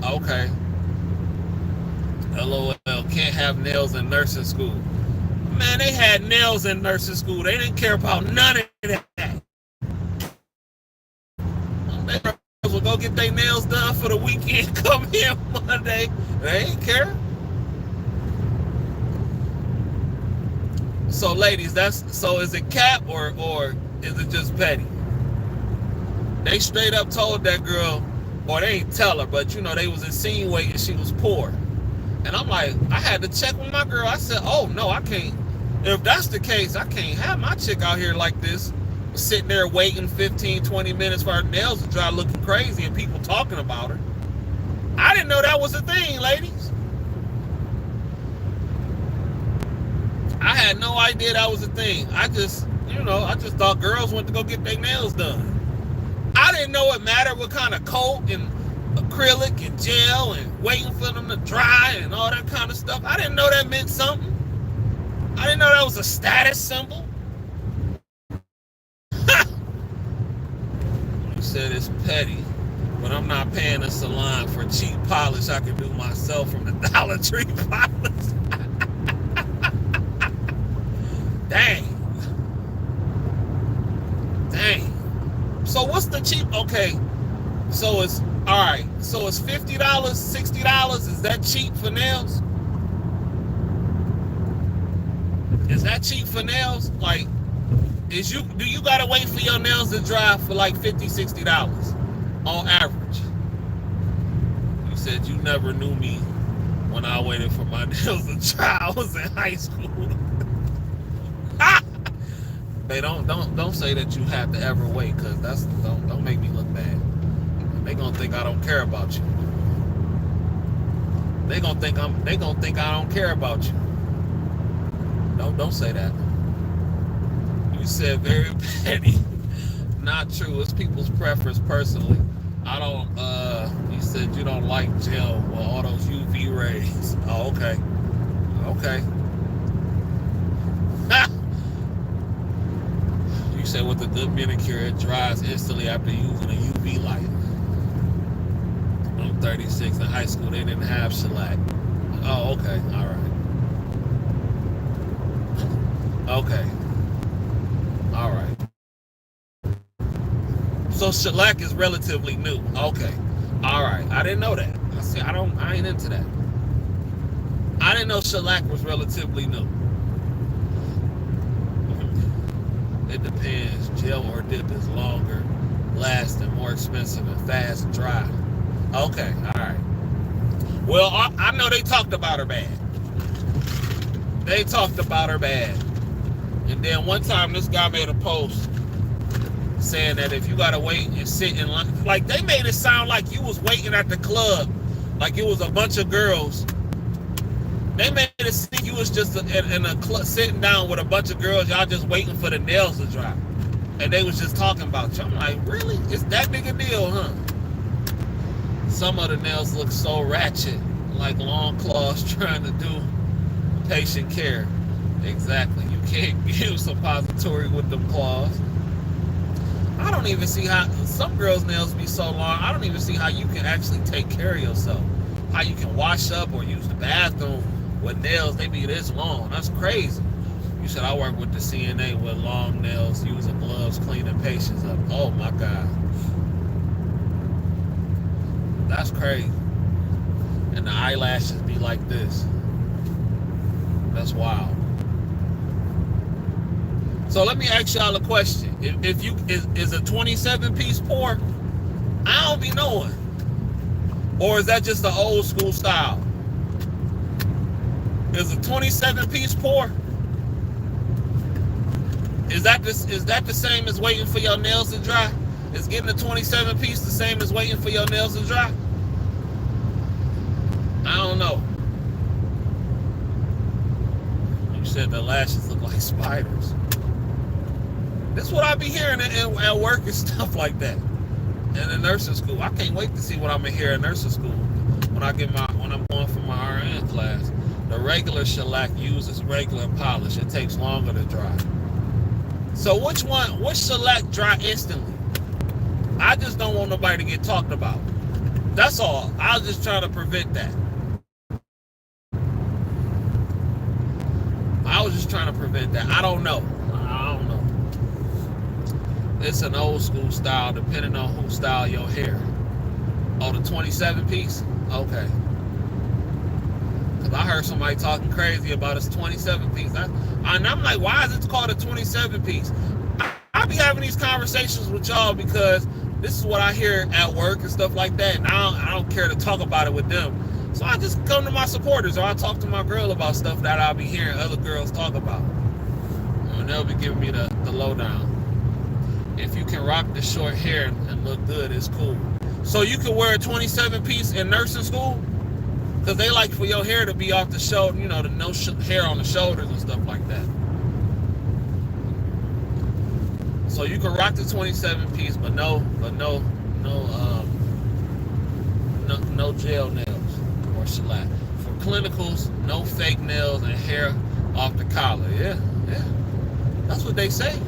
Okay. LOL. Can't have nails in nursing school. Man, they had nails in nursing school. They didn't care about none of that. They will go get their nails done for the weekend. Come here Monday. They ain't care. So, ladies, is it cap or is it just petty? They straight up told that girl, or they ain't tell her, but they was insinuating she was poor. And I'm like, I had to check with my girl. I said, oh no, I can't. If that's the case, I can't have my chick out here like this, sitting there waiting 15-20 minutes for her nails to dry looking crazy and people talking about her. I didn't know that was a thing, ladies. I had no idea that was a thing. I just thought girls went to go get their nails done. I didn't know it mattered what kind of coat and acrylic and gel and waiting for them to dry and all that kind of stuff. I didn't know that meant something. I didn't know that was a status symbol. You said it's petty, but I'm not paying a salon for cheap polish I can do myself from the Dollar Tree polish. Dang. So what's the cheap? Okay, so it's all right. So it's $50, $60. Is that cheap for nails? Is that cheap for nails? Like, do you gotta wait for your nails to dry for like $50, $60 on average? You said you never knew me when I waited for my nails to dry. I was in high school. They don't say that you have to ever wait, because don't make me look bad. They gonna think I don't care about you. They gonna think I don't care about you. Don't say that. You said very petty. Not true. It's people's preference personally. I don't. You said you don't like gel. Well, all those UV rays. Oh, okay. Okay. You said with a good manicure, it dries instantly after using a UV light. I'm 36. In high school, they didn't have shellac. Oh, okay. All right. Okay. All right. So shellac is relatively new. Okay. All right. I didn't know that. I see. I ain't into that. I didn't know shellac was relatively new. It depends. Gel or dip is longer, lasting, more expensive, and fast dry. Okay. All right. Well, I know they talked about her bad. They talked about her bad. And then one time this guy made a post saying that if you gotta wait and sit in line, like they made it sound like you was waiting at the club, like it was a bunch of girls. They made it seem you was just in a club sitting down with a bunch of girls, y'all just waiting for the nails to dry. And they was just talking about you. I'm like, really? It's that big a deal, huh? Some of the nails look so ratchet, like long claws trying to do patient care. Exactly. You can't use suppository with them claws. I don't even see how some girls' nails be so long. I don't even see how you can actually take care of yourself. How you can wash up or use the bathroom with nails, they be this long. That's crazy. You said I work with the CNA with long nails, using gloves, cleaning patients up. Oh my God. That's crazy. And the eyelashes be like this. That's wild. So let me ask y'all a question. If you is a 27-piece pour, I don't be knowing. Or is that just the old school style? Is a 27-piece pour? Is that the same as waiting for your nails to dry? Is getting a 27-piece the same as waiting for your nails to dry? I don't know. You said the lashes look like spiders. This is what I be hearing at work and stuff like that. And in nursing school, I can't wait to see what I'm gonna hear in nursing school when I'm going for my RN class. The regular shellac uses regular polish. It takes longer to dry. So which shellac dry instantly? I just don't want nobody to get talked about. That's all. I was just trying to prevent that. I was just trying to prevent that. I don't know. It's an old school style, depending on who style your hair. Oh, the 27-piece? Okay. Because I heard somebody talking crazy about his 27-piece. And I'm like, why is it called a 27-piece? I be having these conversations with y'all because this is what I hear at work and stuff like that. And I don't care to talk about it with them. So I just come to my supporters, or I talk to my girl about stuff that I'll be hearing other girls talk about. And they'll be giving me the lowdown. If you can rock the short hair and look good, it's cool. So you can wear a 27-piece in nursing school? Because they like for your hair to be off the shoulder, you know, the no hair on the shoulders and stuff like that. So you can rock the 27-piece, but no gel nails or shellac. For clinicals, no fake nails and hair off the collar. Yeah. That's what they say.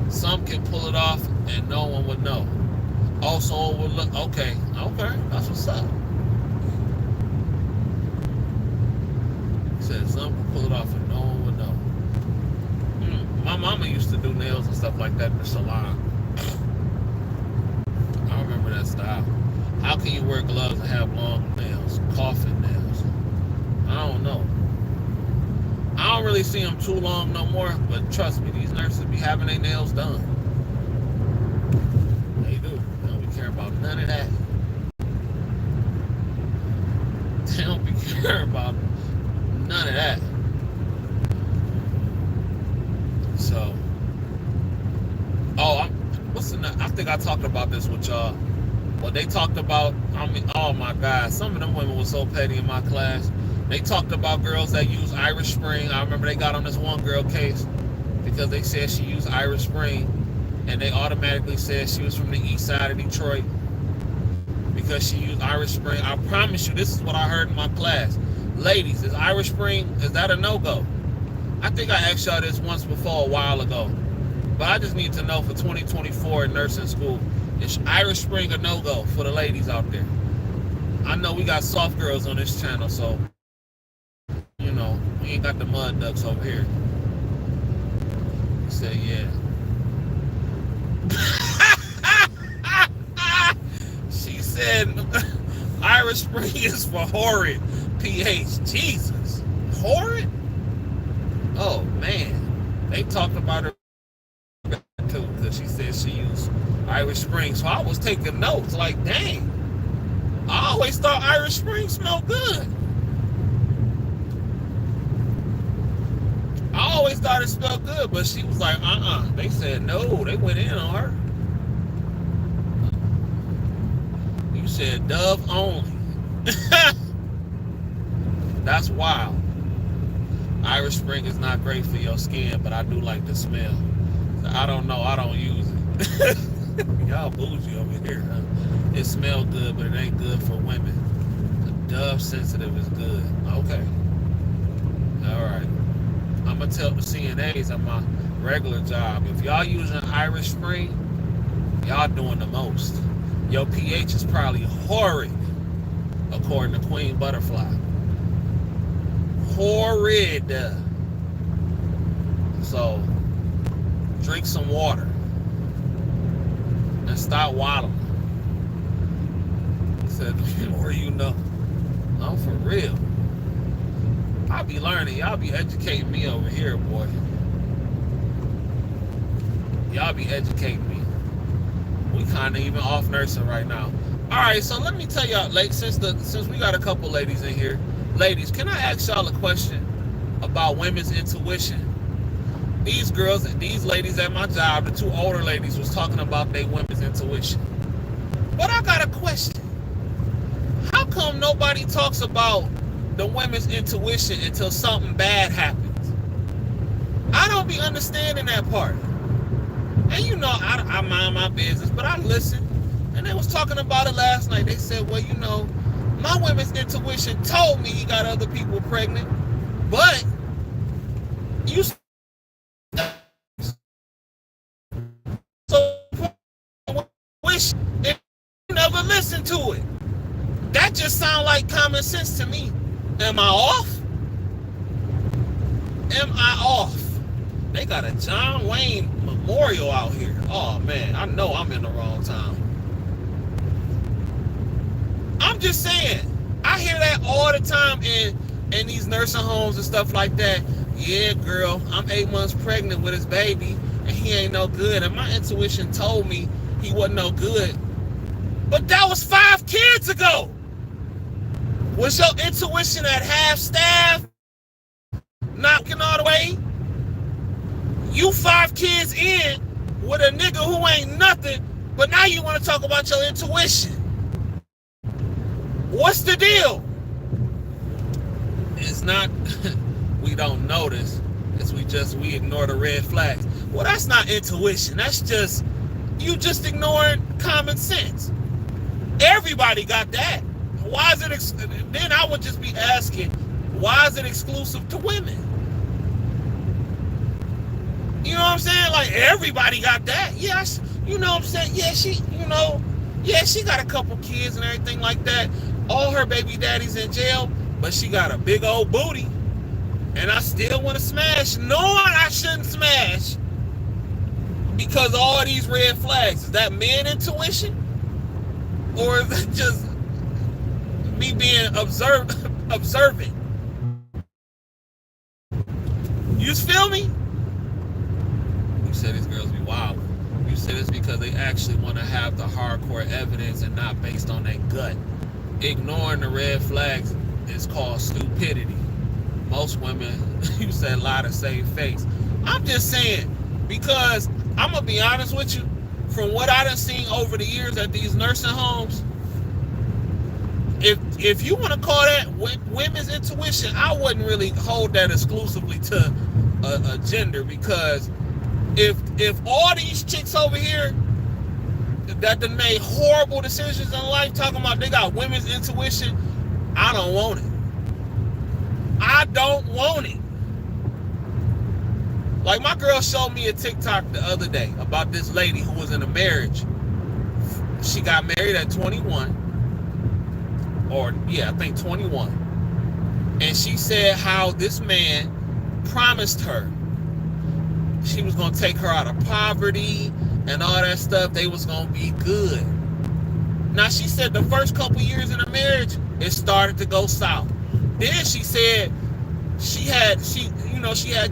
Some can pull it off and no one would know. Also, it would look okay. That's what's up. He said some can pull it off and no one would know. My mama used to do nails and stuff like that in the salon. I remember that style. How can you wear gloves and have long nails? Coffin nails. I don't know. I don't really see them too long no more, but trust me, these nurses be having their nails done. They do. They don't be caring about none of that. They don't be caring about none of that. So, I think I talked about this with y'all. What they talked about, oh my God, some of them women were so petty in my class. They talked about girls that use Irish Spring. I remember they got on this one girl case because they said she used Irish Spring, and they automatically said she was from the east side of Detroit because she used Irish Spring. I promise you, this is what I heard in my class. Ladies, is Irish Spring, is that a no-go? I think I asked y'all this once before a while ago, but I just need to know for 2024 in nursing school, is Irish Spring a no-go for the ladies out there? I know we got soft girls on this channel, so you know we ain't got the mud ducks over here. He said, yeah. She said, Irish Spring is for horrid pH. Jesus, horrid. Oh man, they talked about her too because she said she used Irish Spring. So I was taking notes. Like, dang. I always thought Irish Spring smelled good. I always thought it smelled good, but she was like, They said no. They went in on her. You said Dove only. That's wild. Irish Spring is not great for your skin, but I do like the smell. I don't know. I don't use it. Y'all bougie over here, huh? It smells good, but it ain't good for women. The Dove sensitive is good. Okay. All right. I'm going to tell the CNAs at my regular job, if y'all using Irish Spring, y'all doing the most. Your pH is probably horrid, according to Queen Butterfly. Horrid. So, drink some water. And stop waddling. He said, the more you know. I'm for real. I'll be learning. Y'all be educating me over here, boy. Y'all be educating me. We kind of even off nursing right now. All right, so let me tell y'all, like, since we got a couple ladies in here, ladies, can I ask y'all a question about women's intuition? These girls, these ladies at my job, the two older ladies was talking about their women's intuition. But I got a question. How come nobody talks about the women's intuition until something bad happens? I don't be understanding that part. And you know, I mind my business, but I listen. And they was talking about it last night. They said, well, you know, my women's intuition told me he got other people pregnant, but you so wish it never listened to it. That just sounds like common sense to me. Am I off? Am I off? They got a John Wayne memorial out here. Oh man, I know I'm in the wrong town. I'm just saying, I hear that all the time in these nursing homes and stuff like that. Yeah, girl, I'm 8 months pregnant with his baby, and he ain't no good. And my intuition told me he wasn't no good. But that was 5 kids ago. Was your intuition at half staff? Not working all the way? You 5 kids in with a nigga who ain't nothing, but now you want to talk about your intuition. What's the deal? It's not we don't notice, it's we ignore the red flags. Well, that's not intuition. That's just you just ignoring common sense. Everybody got that. Why is it then I would just be asking, why is it exclusive to women? You know what I'm saying? Like, everybody got that. Yes, you know what I'm saying? Yeah, she got a couple kids and everything like that. All her baby daddies in jail, but she got a big old booty. And I still want to smash, knowing I shouldn't smash because of all these red flags. Is that man intuition? Or is it just me being observant? You feel me? You said these girls be wild. You said it's because they actually want to have the hardcore evidence and not based on their gut. Ignoring the red flags is called stupidity. Most women, you said, lie to save face. I'm just saying, because I'm going to be honest with you, from what I done seen over the years at these nursing homes, if you want to call that women's intuition, I wouldn't really hold that exclusively to a gender, because if all these chicks over here that done made horrible decisions in life talking about they got women's intuition, I don't want it. I don't want it. Like, my girl showed me a TikTok the other day about this lady who was in a marriage. She got married at 21. or yeah, I think 21. And she said how this man promised her she was going to take her out of poverty and all that stuff. They was going to be good. Now, she said the first couple years in the marriage, it started to go south. Then she said she had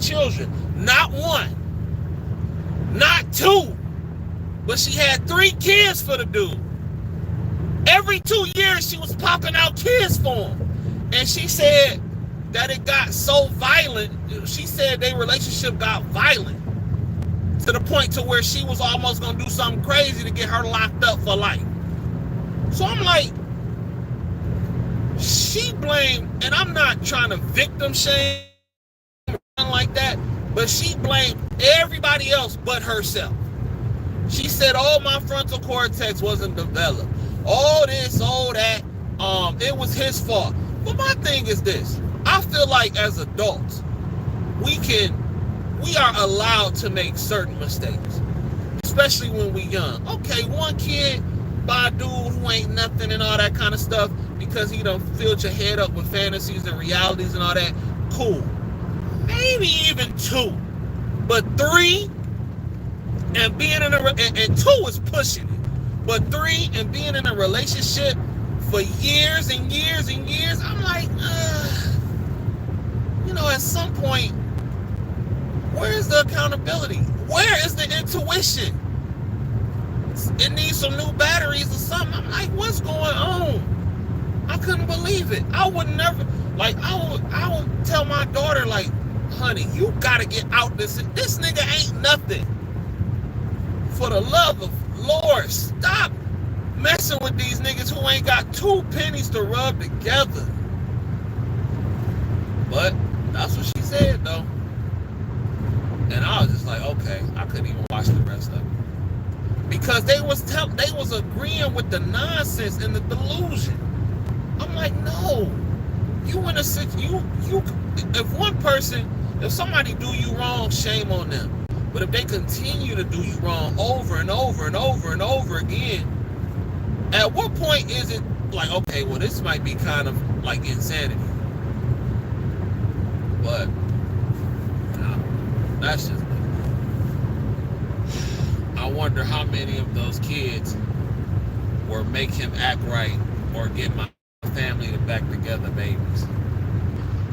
children. Not one, not two, but she had 3 kids for the dude. Every 2 years, she was popping out kids for him. And she said that it got so violent. She said their relationship got violent to the point to where she was almost going to do something crazy to get her locked up for life. So I'm like, she blamed, and I'm not trying to victim shame or anything like that, but she blamed everybody else but herself. She said, oh, my frontal cortex wasn't developed. All this, all that, it was his fault. But my thing is this. I feel like as adults, we are allowed to make certain mistakes, especially when we're young. Okay, one kid by a dude who ain't nothing and all that kind of stuff because he done filled your head up with fantasies and realities and all that. Cool. Maybe even 2. But 3 and being in and 2 is pushing it. But 3 and being in a relationship for years and years and years, I'm like, at some point, where's the accountability? Where is the intuition? It needs some new batteries or something. I'm like, what's going on? I couldn't believe it. I would never, I would tell my daughter, like, honey, you gotta get out this nigga ain't nothing. For the love of Lord, stop messing with these niggas who ain't got 2 pennies to rub together. But that's what she said, though. And I was just like, okay, I couldn't even watch the rest of it. Because they was agreeing with the nonsense and the delusion. I'm like, no. If somebody do you wrong, shame on them. But if they continue to do you wrong over and over and over and over again, at what point is it like, okay, well, this might be kind of like insanity. But that's just me. I wonder how many of those kids were make him act right or get my family to back together babies.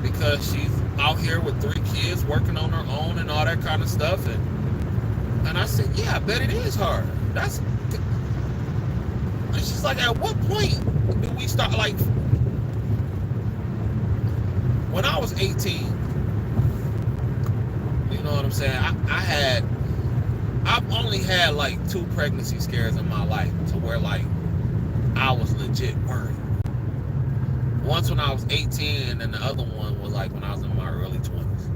Because she's out here with 3 kids working on her own and all that kind of stuff. And I said, yeah, I bet it is hard. And she's like, at what point do we start, like, when I was 18, you know what I'm saying? I've only had like 2 pregnancy scares in my life to where like I was legit worried. Once when I was 18, and then the other one was like when I was in my early 20s.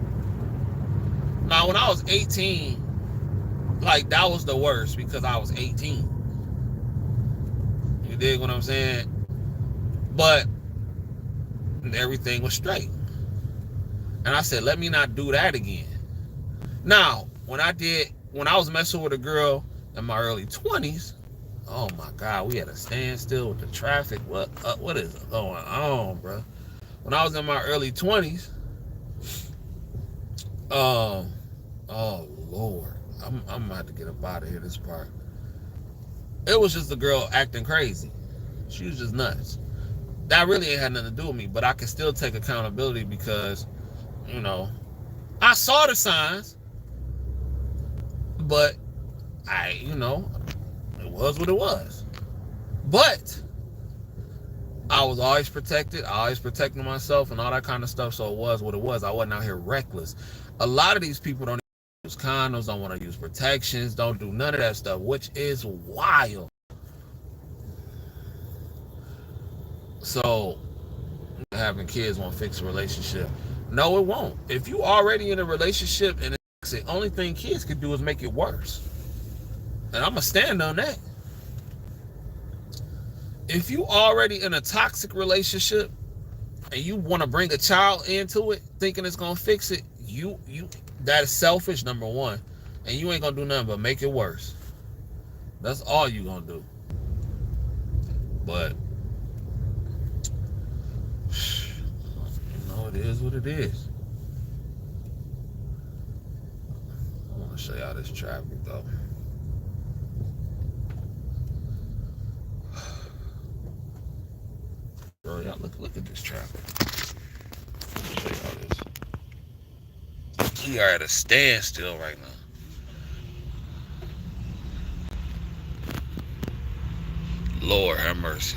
Now when I was 18, like that was the worst because I was 18. You dig what I'm saying? But everything was straight. And I said, let me not do that again. Now, when I was messing with a girl in my early 20s, oh my God, we had a standstill with the traffic. What is going on, bro? When I was in my early 20s, oh Lord, I'm gonna have to get up out of here, this part. It was just a girl acting crazy. She was just nuts. That really ain't had nothing to do with me, but I can still take accountability because, I saw the signs, but it was what it was. But I was always protected. I always protected myself and all that kind of stuff, so it was what it was. I wasn't out here reckless. A lot of these people don't use condoms, don't want to use protections, don't do none of that stuff, which is wild. So having kids won't fix a relationship. No, it won't. If you already in a relationship and the only thing kids can do is make it worse. And I'm gonna stand on that. If you already in a toxic relationship and you want to bring a child into it thinking it's gonna fix it, you that is selfish, number one. And you ain't gonna do nothing but make it worse. That's all you gonna do. But it is what it is. I want to show y'all this traffic though. Bro, y'all look at this traffic. Let me show y'all this. We are at a standstill right now. Lord have mercy.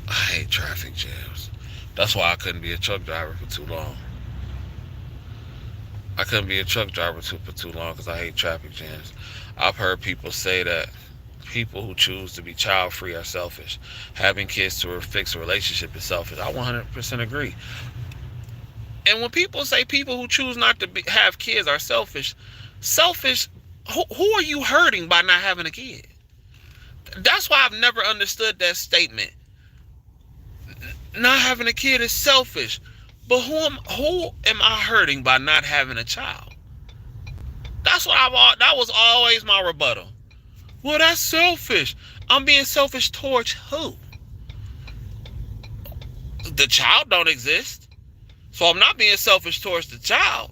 I hate traffic jams. That's why I couldn't be a truck driver for too long. I couldn't be a truck driver for too long because I hate traffic jams. I've heard people say that people who choose to be child-free are selfish. Having kids to fix a relationship is selfish. I 100% agree. And when people say people who choose not to have kids are selfish, who are you hurting by not having a kid? That's why I've never understood that statement. Not having a kid is selfish. But who am I hurting by not having a child? That was always my rebuttal. Well, that's selfish. I'm being selfish towards who? The child don't exist. So I'm not being selfish towards the child.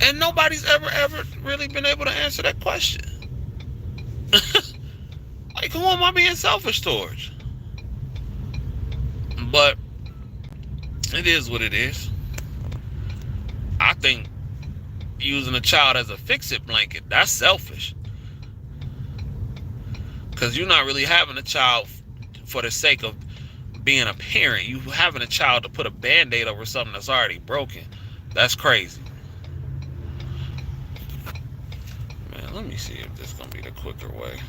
And nobody's ever really been able to answer that question. Like, who am I being selfish towards? But it is what it is. I think using a child as a fix-it blanket, that's selfish. Because you're not really having a child for the sake of being a parent. You having a child to put a band-aid over something that's already broken. That's crazy. Man, let me see if this is going to be the quicker way.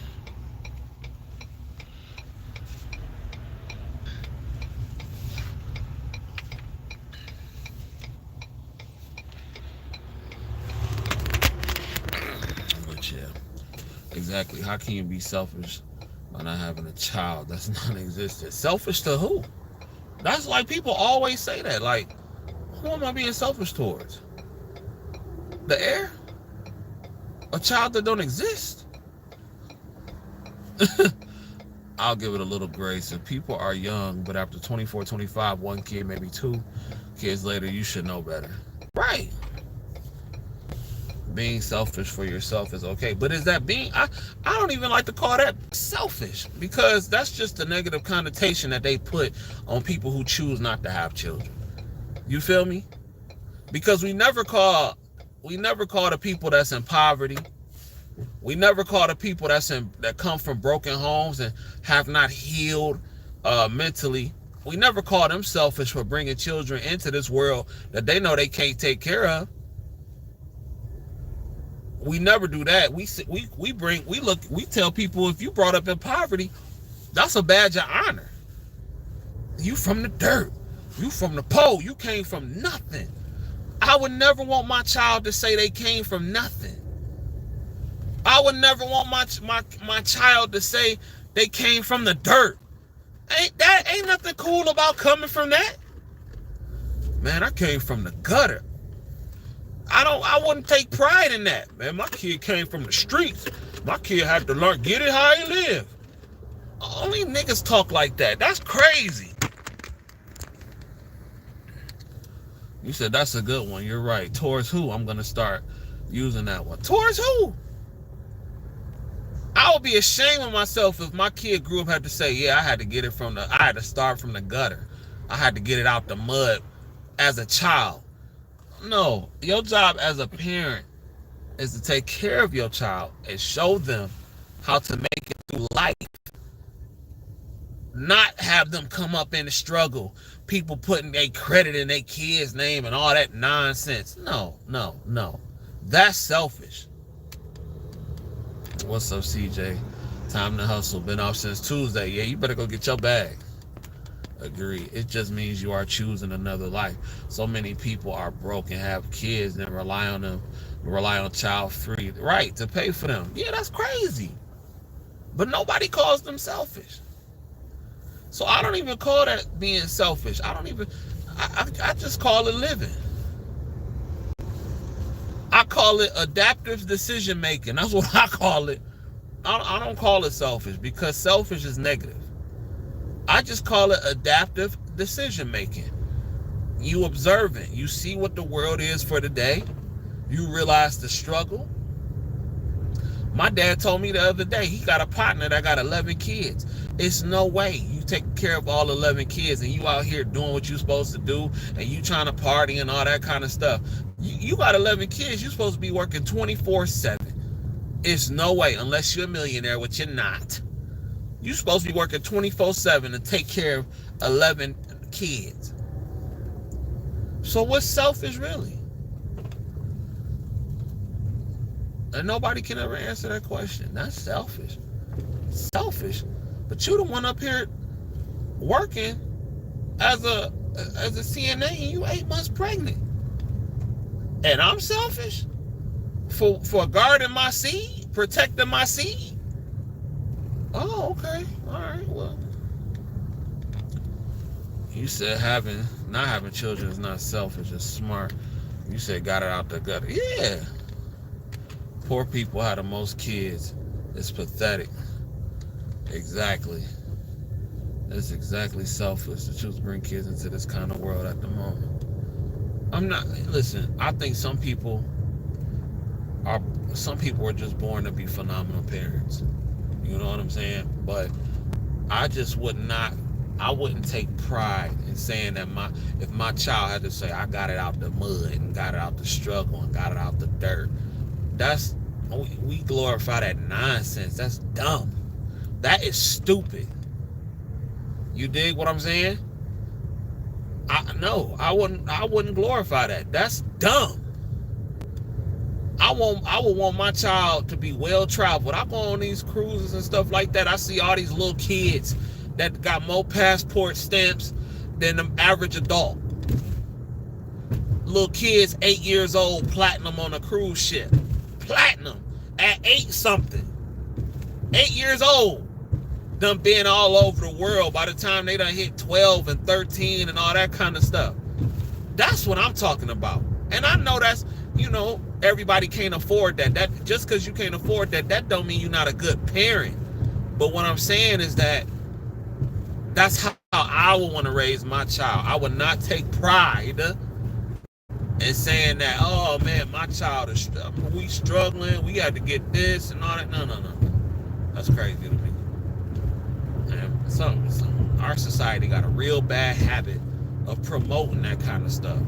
Exactly. How can you be selfish by not having a child that's non-existent? Selfish to who? That's like people always say that. Like, who am I being selfish towards? The heir? A child that don't exist? I'll give it a little grace. If people are young, but after 24, 25, one kid, maybe two kids later, you should know better. Right. Being selfish for yourself is okay, but is that being? I don't even like to call that selfish, because that's just the negative connotation that they put on people who choose not to have children. You feel me? Because we never call the people that's in poverty. We never call the people that come from broken homes and have not healed mentally. We never call them selfish for bringing children into this world that they know they can't take care of. We never do that. We tell people, if you brought up in poverty, that's a badge of honor. You from the dirt. You from the pole. You came from nothing. I would never want my child to say they came from nothing. I would never want my child to say they came from the dirt. Ain't nothing cool about coming from that. Man, I came from the gutter. I wouldn't take pride in that. Man, my kid came from the streets. My kid had to learn, get it how he live. Only niggas talk like that. That's crazy. You said that's a good one. You're right. Towards who? I'm going to start using that one. Towards who? I would be ashamed of myself if my kid grew up had to say, yeah, I had to start from the gutter. I had to get it out the mud as a child. No, your job as a parent is to take care of your child and show them how to make it through life. Not have them come up in the struggle. People putting their credit in their kid's name and all that nonsense. No. That's selfish. What's up, CJ? Time to hustle. Been off since Tuesday. Yeah, you better go get your bag. Agree. It just means you are choosing another life. So many people are broke and have kids and rely on child free, right, to pay for them. Yeah, that's crazy. But nobody calls them selfish. So I don't even call that being selfish. I just call it living. I call it adaptive decision making. That's what I call it. I don't call it selfish because selfish is negative. I just call it adaptive decision making. You observant. You see what the world is for today. You realize the struggle. My dad told me the other day he got a partner that got 11 kids. It's no way you take care of all 11 kids and you out here doing what you're supposed to do and you trying to party and all that kind of stuff. You got 11 kids. You're supposed to be working 24/7. It's no way unless you're a millionaire, which you're not. You're supposed to be working 24/7 to take care of 11 kids. So what's selfish really? And nobody can ever answer that question. That's selfish. Selfish. But you the one up here working as a CNA and you 8 months pregnant. And I'm selfish for guarding my seed, protecting my seed. Oh, okay. All right, well. You said not having children is not selfish, it's smart. You said got it out the gutter. Yeah. Poor people have the most kids. It's pathetic. Exactly. It's exactly selfish to choose to bring kids into this kind of world at the moment. Listen, I think some people are just born to be phenomenal parents. You know what I'm saying? But I wouldn't take pride in saying that if my child had to say, I got it out the mud and got it out the struggle and got it out the dirt. We glorify that nonsense. That's dumb. That is stupid. You dig what I'm saying? I wouldn't glorify that. That's dumb. I would want my child to be well traveled. I go on these cruises and stuff like that. I see all these little kids that got more passport stamps than the average adult. Little kids 8 years old, platinum on a cruise ship. Platinum at 8 something. 8 years old. Done been all over the world by the time they done hit 12 and 13 and all that kind of stuff. That's what I'm talking about. And I know that's, everybody can't afford that. That just because you can't afford that don't mean you're not a good parent. But what I'm saying is that's how I would want to raise my child. I would not take pride in saying that, oh man, my child is we struggling, we got to get this and all that. No. That's crazy to me. And our society got a real bad habit of promoting that kind of stuff.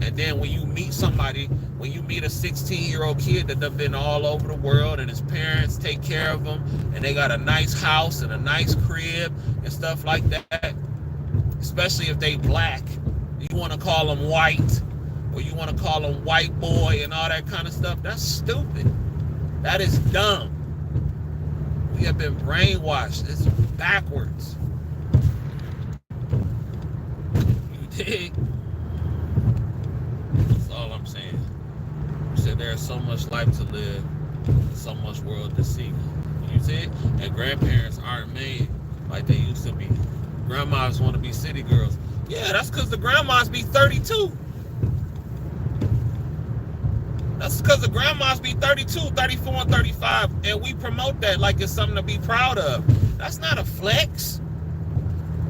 And then when you meet a 16-year-old kid that done been all over the world and his parents take care of him and they got a nice house and a nice crib and stuff like that, especially if they black, you want to call them white or you want to call them white boy and all that kind of stuff, that's stupid. That is dumb. We have been brainwashed. It's backwards. You dig? That's all I'm saying. You said there's so much life to live, so much world to see. You see it? And grandparents aren't made like they used to be. Grandmas want to be city girls. Yeah, that's because the grandmas be 32. That's because the grandmas be 32, 34, and 35, and we promote that like it's something to be proud of. That's not a flex.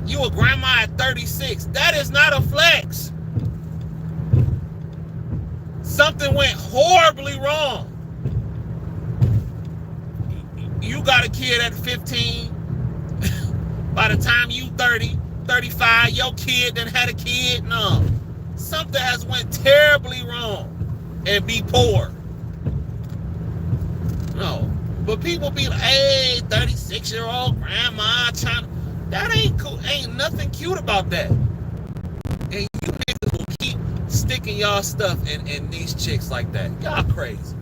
You a grandma at 36. That is not a flex. Something went horribly wrong. You got a kid at 15. By the time you 30, 35, your kid done had a kid. No. Something has went terribly wrong. And be poor. No. But people be like, hey, 36-year-old grandma trying to... That ain't cool. Ain't nothing cute about that. And you niggas will keep sticking y'all stuff in these chicks like that. Y'all crazy.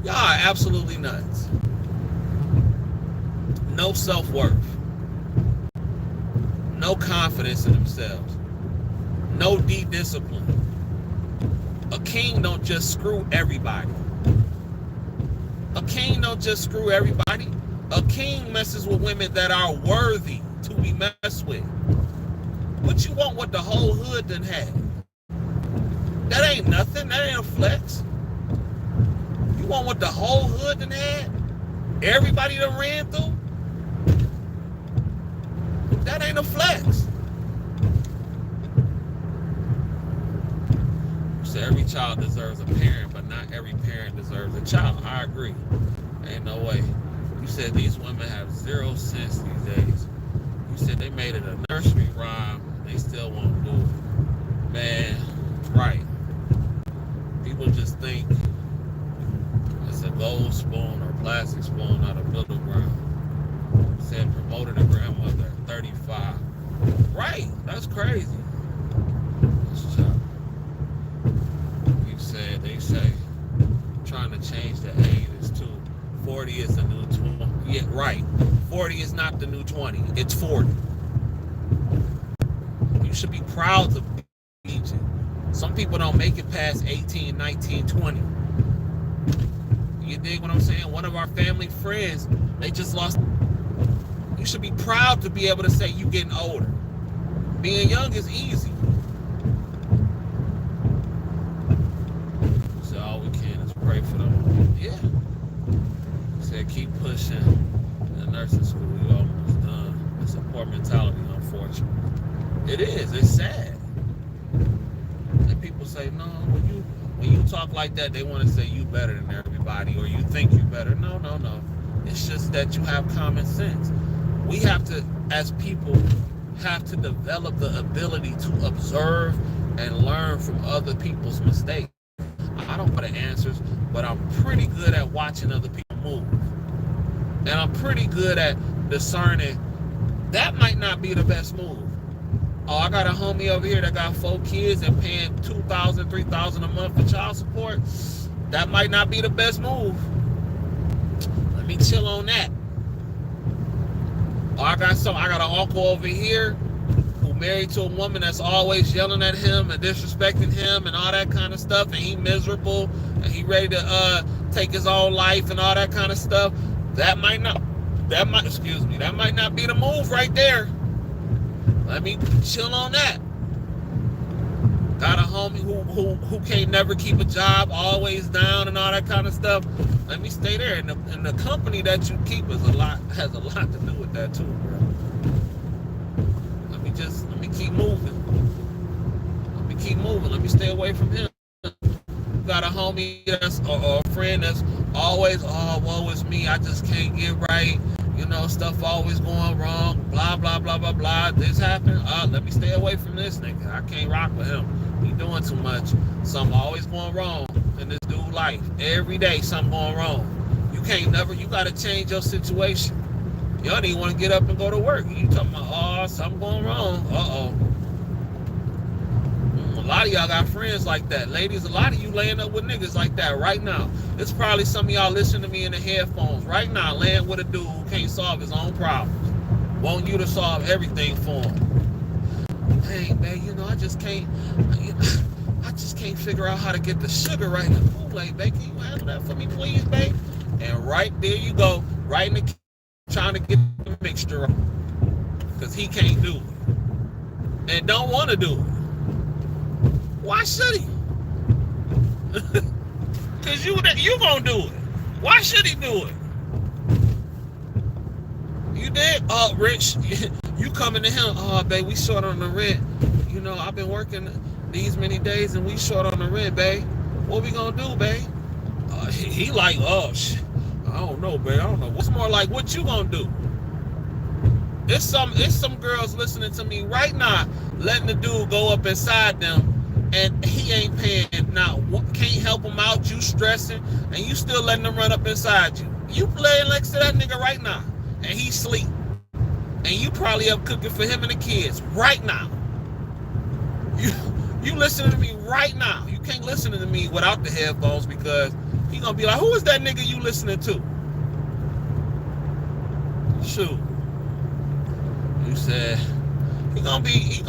Y'all are absolutely nuts. No self-worth. No confidence in themselves. No discipline. A king don't just screw everybody. A king don't just screw everybody. A king messes with women that are worthy to be messed with. What you want what the whole hood done had? That ain't nothing. That ain't a flex. You want what the whole hood done had? everybody done ran through, that ain't a flex. So every child deserves a parent, but not every parent deserves a child. I agree. Ain't no way. You said these women have 0 sense these days. You said they made it a nursery rhyme. They still won't do it. Man, right. People just think it's a gold spoon or plastic spoon out of middle ground. Said promoted a grandmother at 35. Right, that's crazy. You said, they say, trying to change the age is too. 40 is the new 20. Yeah, right. 40 is not the new 20. It's 40. You should be proud to be it. Some people don't make it past 18, 19, 20. You dig what I'm saying? One of our family friends, they just lost. You should be proud to be able to say you getting older. Being young is easy. So all we can is pray for them. Yeah. Said keep pushing. In nursing school, we almost done. It's a poor mentality, unfortunately. It is. It's sad. And people say, no, when you talk like that, they want to say you better than everybody, or you think you better. No. It's just that you have common sense. We have to, as people, have to develop the ability to observe and learn from other people's mistakes. I don't know the answers, but I'm pretty good at watching other people move. And I'm pretty good at discerning that might not be the best move. Oh, I got a homie over here that got 4 kids and paying $2,000, $3,000 a month for child support. That might not be the best move. Let me chill on that. Oh, I got an uncle over here who married to a woman that's always yelling at him and disrespecting him and all that kind of stuff, and he miserable and he ready to take his own life and all that kind of stuff. That might not be the move right there. Let me chill on that. Got a homie who can't never keep a job, always down and all that kind of stuff. Let me stay there. And the company that you keep has a lot to do with that too, bro. Let me keep moving. Let me stay away from him. Got a homie that's or a friend that's always, oh, woe is me, I just can't get right. You know, stuff always going wrong, blah, blah, blah, blah, blah. This happened. Let me stay away from this nigga. I can't rock with him. He doing too much. Something always going wrong in this dude's life. Every day, something going wrong. You got to change your situation. You don't even want to get up and go to work. You talking about, something going wrong. A lot of y'all got friends like that. Ladies, a lot of you laying up with niggas like that right now. It's probably some of y'all listening to me in the headphones right now, laying with a dude who can't solve his own problems. Want you to solve everything for him. Hey, man, I just can't figure out how to get the sugar right in the Kool-Aid, babe. Can you handle that for me, please, babe? And right there you go, right in the kitchen, trying to get the mixture because he can't do it. And don't want to do it. Why should he? Because you gonna do it. Why should he do it? You did? Oh, Rich, you coming to him. Oh, babe, we short on the rent. I've been working these many days and we short on the rent, babe. What we gonna do, babe? He like, oh, shit. I don't know, babe. I don't know. What's more like, what you gonna do? It's some girls listening to me right now, letting the dude go up inside them. And he ain't paying now. Can't help him out. You stressing, and you still letting him run up inside you. You playing next to that nigga right now, and he sleep, and you probably up cooking for him and the kids right now. You listening to me right now. You can't listen to me without the headphones because he gonna be like, who is that nigga you listening to? Shoot. You said. He gonna be, you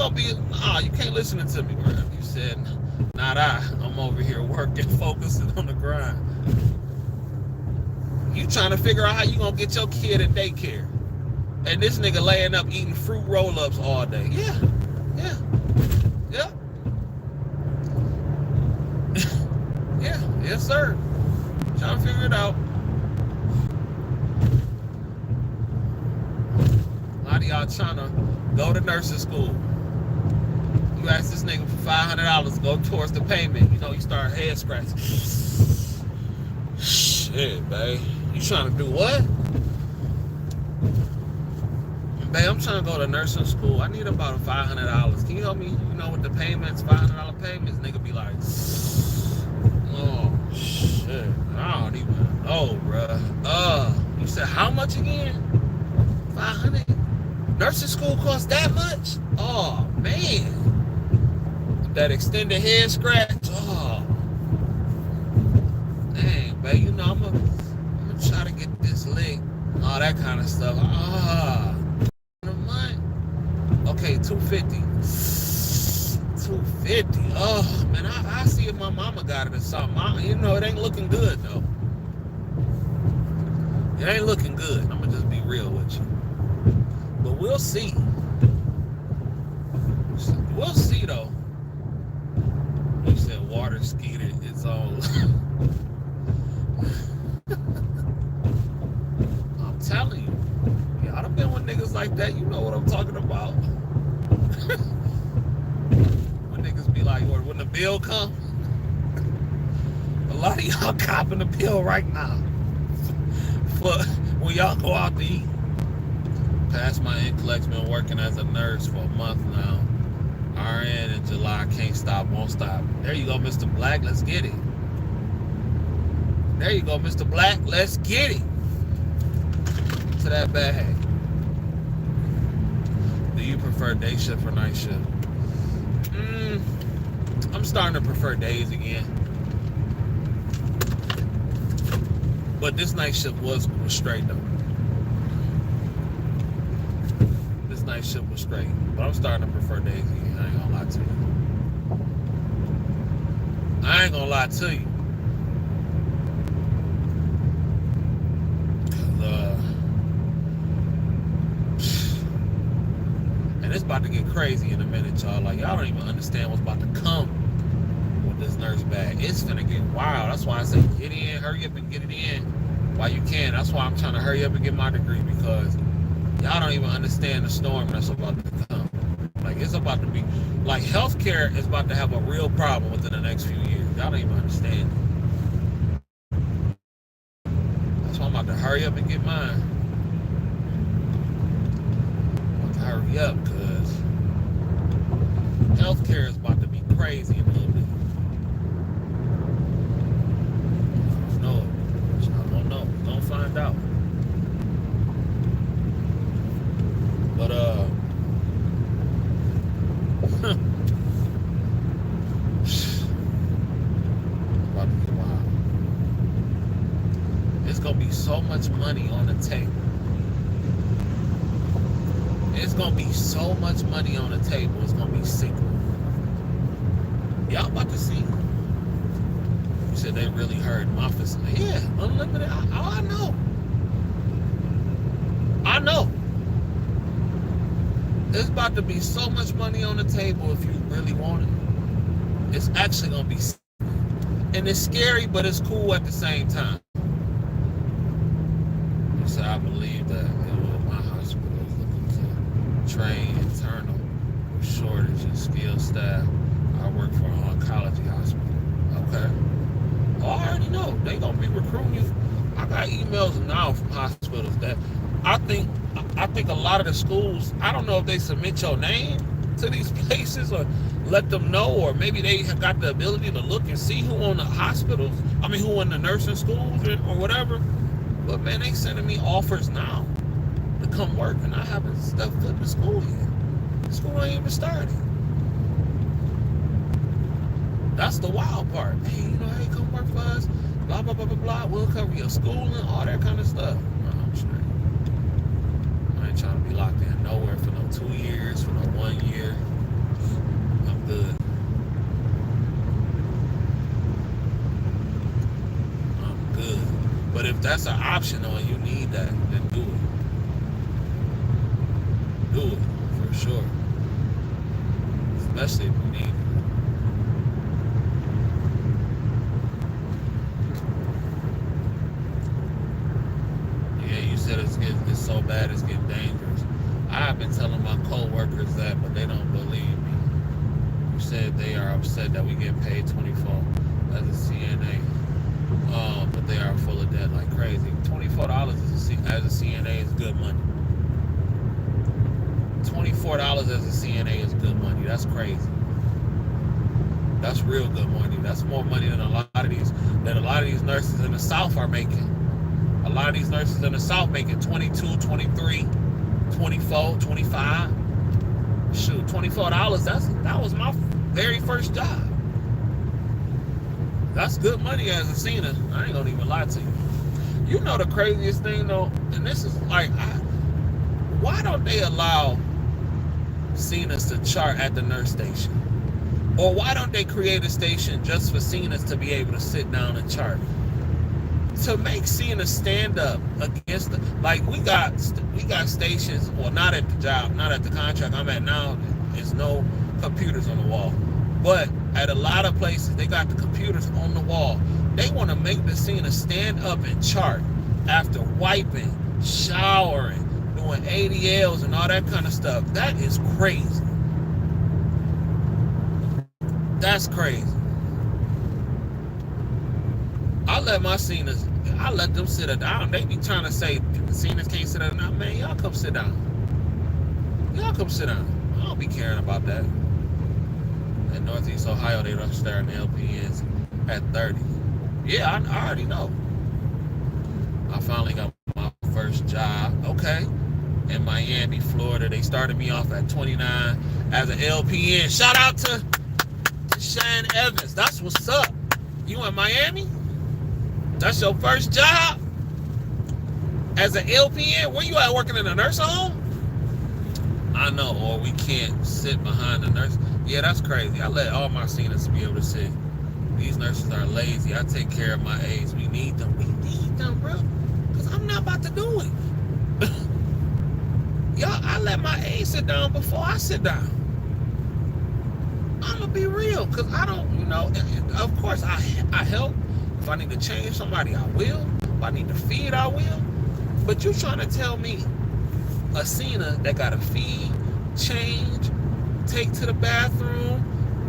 can't listen to me, bro. You said, not I'm over here working, focusing on the grind. You trying to figure out how you gonna get your kid in daycare. And this nigga laying up eating fruit roll-ups all day. Yeah. Yeah, yes, sir. Trying to figure it out. about trying to go to nursing school. You ask this nigga for $500 to go towards the payment. You know, you start head scratching. Shit, babe. You trying to do what? Babe, I'm trying to go to nursing school. I need about $500. Can you help me, you know, with the payments, $500 payments? Nigga be like, oh, shit. I don't even know, bruh. You said how much again? 500? Nursing school costs that much? Oh, man. That extended head scratch? Oh. Dang, babe, you know, I'm gonna try to get this lick. All that kind of stuff. In a month? Okay, $250. $250. Oh, man, I see if my mama got it or something. You know, it ain't looking good, though. It ain't looking good. I'm gonna just be real with you. But we'll see. We'll see, though. You said water skied its own. I'm telling you. Y'all done been with niggas like that. You know what I'm talking about. When niggas be like, or when the bill come, a lot of y'all copping the bill right now. For when y'all go out to eat. Past my intellect's been working as a nurse for a month now. RN in July, can't stop, won't stop. There you go, Mr. Black, let's get it. There you go, Mr. Black, let's get it. To that bag. Do you prefer day shift or night shift? I'm starting to prefer days again. But this night shift was straight though. This night shift was straight. But I'm starting to prefer days again. I ain't gonna lie to you. I ain't gonna lie to you. And it's about to get crazy in a minute, y'all. Like, y'all don't even understand what's about to come with this nurse bag. It's gonna get wild. That's why I say get in, hurry up and get it in while you can. That's why I'm trying to hurry up and get my degree, because y'all don't even understand the storm that's about to come. Like, it's about to be, like, healthcare is about to have a real problem within the next few years. Y'all don't even understand. That's why I'm about to hurry up and get mine. I'm about to hurry up, because healthcare is about to be crazy in a little bit. I don't know. I don't know. We're gonna find out. But about to get wild. There's gonna be so much money on the table. It's gonna be so much money on the table. It's gonna be sickening. Y'all about to see. You said they really heard my facility. Yeah, unlimited. I know. I know. There's about to be so much money on the table if you really want it. It's actually gonna be, and it's scary, but it's cool at the same time. So I believe that my hospital is looking to train internal with shortage of skilled staff. I work for an oncology hospital. Okay. Oh, I already know they gonna be recruiting you. I got emails now from hospitals that I think a lot of the schools, I don't know if they submit your name to these places or let them know, or maybe they have got the ability to look and see who on the hospitals, who in the nursing schools or whatever. But man, they sending me offers now to come work, and I haven't stepped foot in the school yet. The school ain't even started. That's the wild part. Hey, hey, come work for us. Blah, blah, blah, blah, blah. We'll cover your school and all that kind of stuff. No, I'm straight. I ain't trying to be locked in nowhere for no 2 years, for no 1 year. I'm good. I'm good. But if that's an option or you need that, then do it. Do it, for sure. Especially if you need it. Yeah, you said it's so bad, it's getting dangerous. I have been telling they are upset that we get paid 24 as a CNA. But they are full of debt like crazy. $24 as a CNA is good money. $24 as a CNA is good money. That's crazy. That's real good money. That's more money than a lot of these nurses in the South are making. A lot of these nurses in the South making 22, 23, 24, 25. Shoot, $24. That was my very first job. That's good money as a senior. I ain't gonna even lie to you. You know the craziest thing though, and this is like, why don't they allow seniors to chart at the nurse station? Or why don't they create a station just for seniors to be able to sit down and chart? To make seniors stand up against the, like we got stations, well, not at the job, not at the contract I'm at now, there's no computers on the wall. But at a lot of places, they got the computers on the wall. They want to make the senior stand up and chart after wiping, showering, doing ADLs and all that kind of stuff. That is crazy. That's crazy. I let my seniors, I let them sit down. They be trying to say the seniors can't sit down. Man, y'all come sit down. Y'all come sit down. I don't be caring about that. In Northeast Ohio, they don't start the LPNs at 30. Yeah, I already know. I finally got my first job. Okay. In Miami, Florida. They started me off at 29 as an LPN. Shout out to Shane Evans. That's what's up. You in Miami? That's your first job? As an LPN? Where you at, working in a nursing home? I know, or we can't sit behind the nurse. Yeah, that's crazy. I let all my seniors be able to sit. These nurses are lazy. I take care of my aides. We need them. We need them, bro. Because I'm not about to do it. Y'all, I let my aides sit down before I sit down. I'm going to be real. Because I don't, of course, I help. If I need to change somebody, I will. If I need to feed, I will. But you trying to tell me a senior that got to feed, change, take to the bathroom,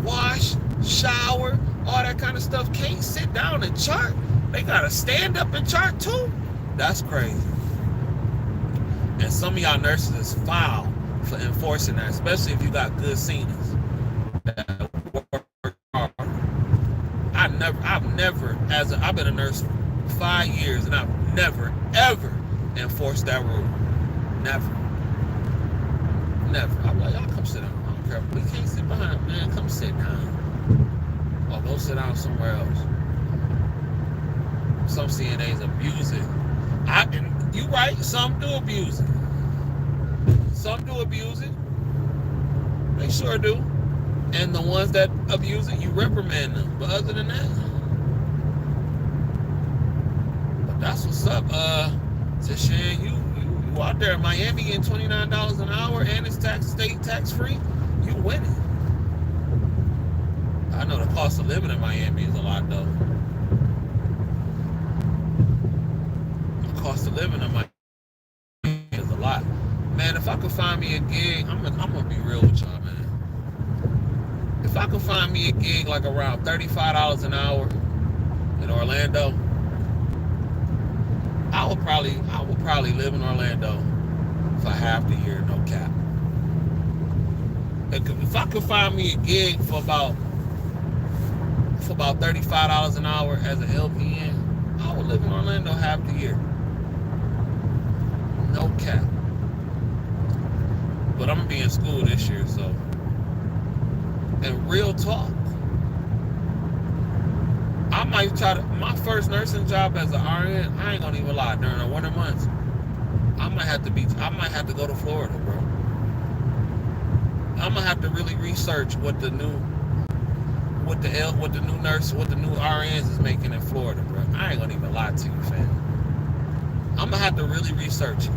wash, shower, all that kind of stuff, can't sit down and chart? They got to stand up and chart too? That's crazy. And some of y'all nurses is foul for enforcing that, especially if you got good seniors that work hard. I've been a nurse for 5 years, and I've never, ever enforced that rule. Never. I'm like, y'all come sit down. I don't care. We can't sit behind, man. Come sit down. Or go sit down somewhere else. Some CNAs abuse it. And you right, some do abuse it. Some do abuse it. They sure do. And the ones that abuse it, you reprimand them. But other than that, but that's what's up. Tishan, you out there in Miami getting $29 an hour and it's state tax free, you winning. I know the cost of living in Miami is a lot though. The cost of living in Miami is a lot. Man, if I could find me a gig, I'm gonna be real with y'all, man. If I could find me a gig like around $35 an hour in Orlando, I would probably live in Orlando for half the year, no cap. If I could find me a gig for about $35 an hour as an LPN, I would live in Orlando half the year. No cap. But I'm gonna be in school this year, so. And real talk, I might try to, my first nursing job as an RN, I ain't gonna even lie, during the winter months, I might have to go to Florida, bro. I'm gonna have to really research what the new RNs is making in Florida, bro. I ain't gonna even lie to you, fam. I'm gonna have to really research it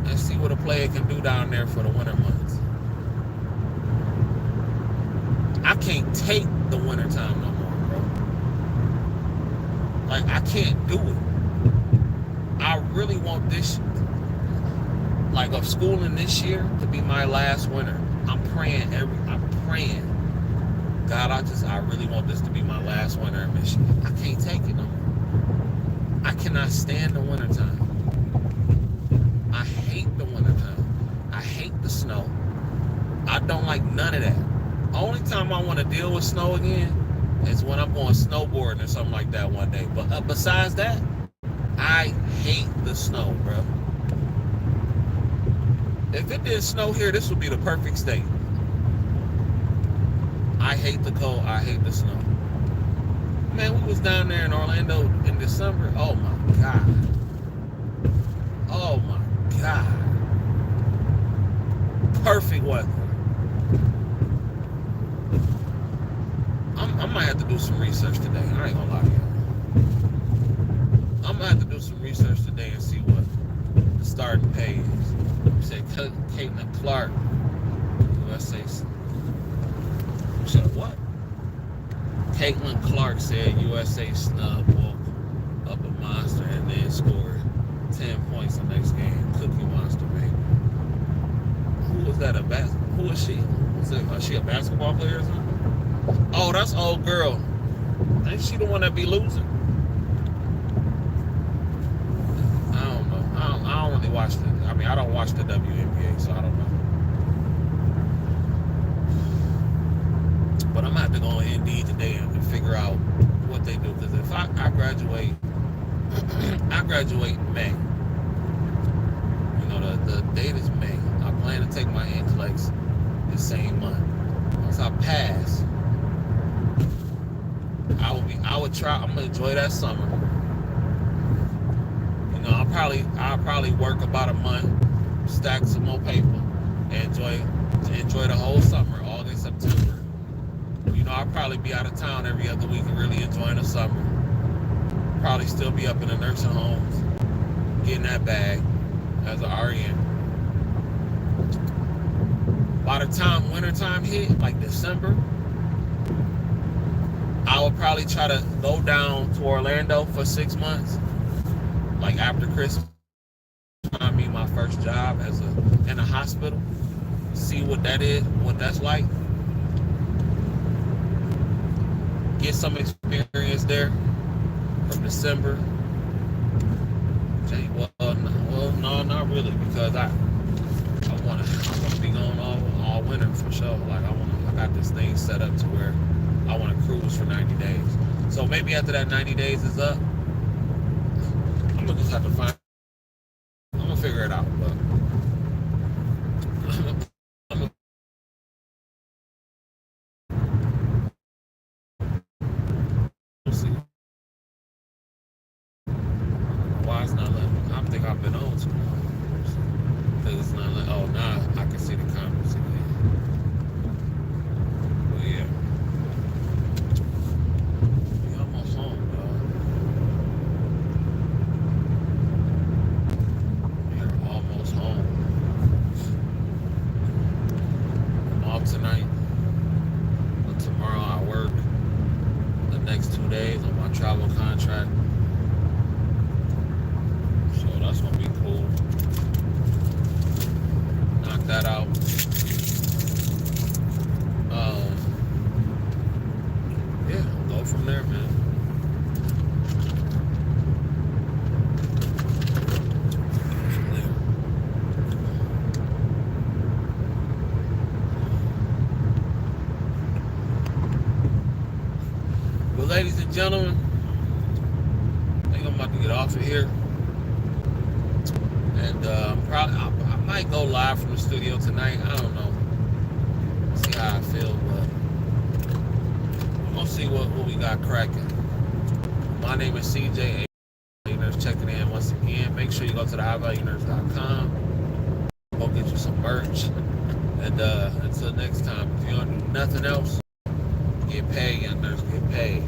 and see what a player can do down there for the winter months. I can't take the winter time no more, bro. Like, I can't do it. I really want this, like, of schooling this year to be my last winter. I'm praying praying, God, I really want this to be my last winter in Michigan. I can't take it no more. I cannot stand the wintertime. I hate the wintertime. I hate the snow. I don't like none of that. Only time I want to deal with snow again is when I'm going snowboarding or something like that one day. But besides that, I hate the snow, bro. If it didn't snow here, this would be the perfect state. I hate the cold. I hate the snow. Man, we was down there in Orlando in December. Oh my God. Oh my God. Perfect weather. I might have to do some research today. I ain't gonna lie to you. I'm gonna have to do some research today and see what the starting pay is. You said Caitlin Clark, USA. You said what? Caitlin Clark said USA snub woke up a monster and then scored 10 points the next game. Cookie Monster, baby. Who was that? Who is she? Is she a basketball player or something? Oh, that's old girl. Ain't she the one that be losing? I don't know. I don't really watch the. I mean, I don't watch the WNBA, so I don't know. But I'm gonna have to go on Indeed today and figure out what they do. Because if I graduate, I graduate in May. You know, the date is May. I plan to take my NCLEX the same month. Once I pass, I would try. I'm gonna enjoy that summer. You know, I'll probably work about a month, stack some more paper, and enjoy the whole summer, August, September. You know, I'll probably be out of town every other week and really enjoying the summer. Probably still be up in the nursing homes, getting that bag as an RN. By the time wintertime hit, like December, I would probably try to go down to Orlando for 6 months, like after Christmas. I mean, my first job in a hospital. See what that is, what that's like. Get some experience there from December. Well, no, not really, because I want to be going all winter for sure. Like I got this thing set up to where I want to cruise for 90 days. So maybe after that 90 days is up, I'm gonna just have to I'm gonna figure it out. But we'll see. Why it's not letting me? I think I've been on too long. Because it's not letting. Oh, now I can see the comments again. But yeah. We're almost home, dog. We're almost home. I'm off tonight. But tomorrow I work. The next 2 days on my travel contract. So that's gonna be cool. Knock that out. Yeah, go from there, man. Well, ladies and gentlemen, I think I'm about to get off of here. And I might go live from the studio tonight. I don't know. See how I feel, but we're gonna see what we got cracking. My name is CJ. Nurse checking in once again. Make sure you go to the highvaluenurse.com. Go get you some merch. And until next time, if you don't do nothing else, get paid, young nurse, get paid.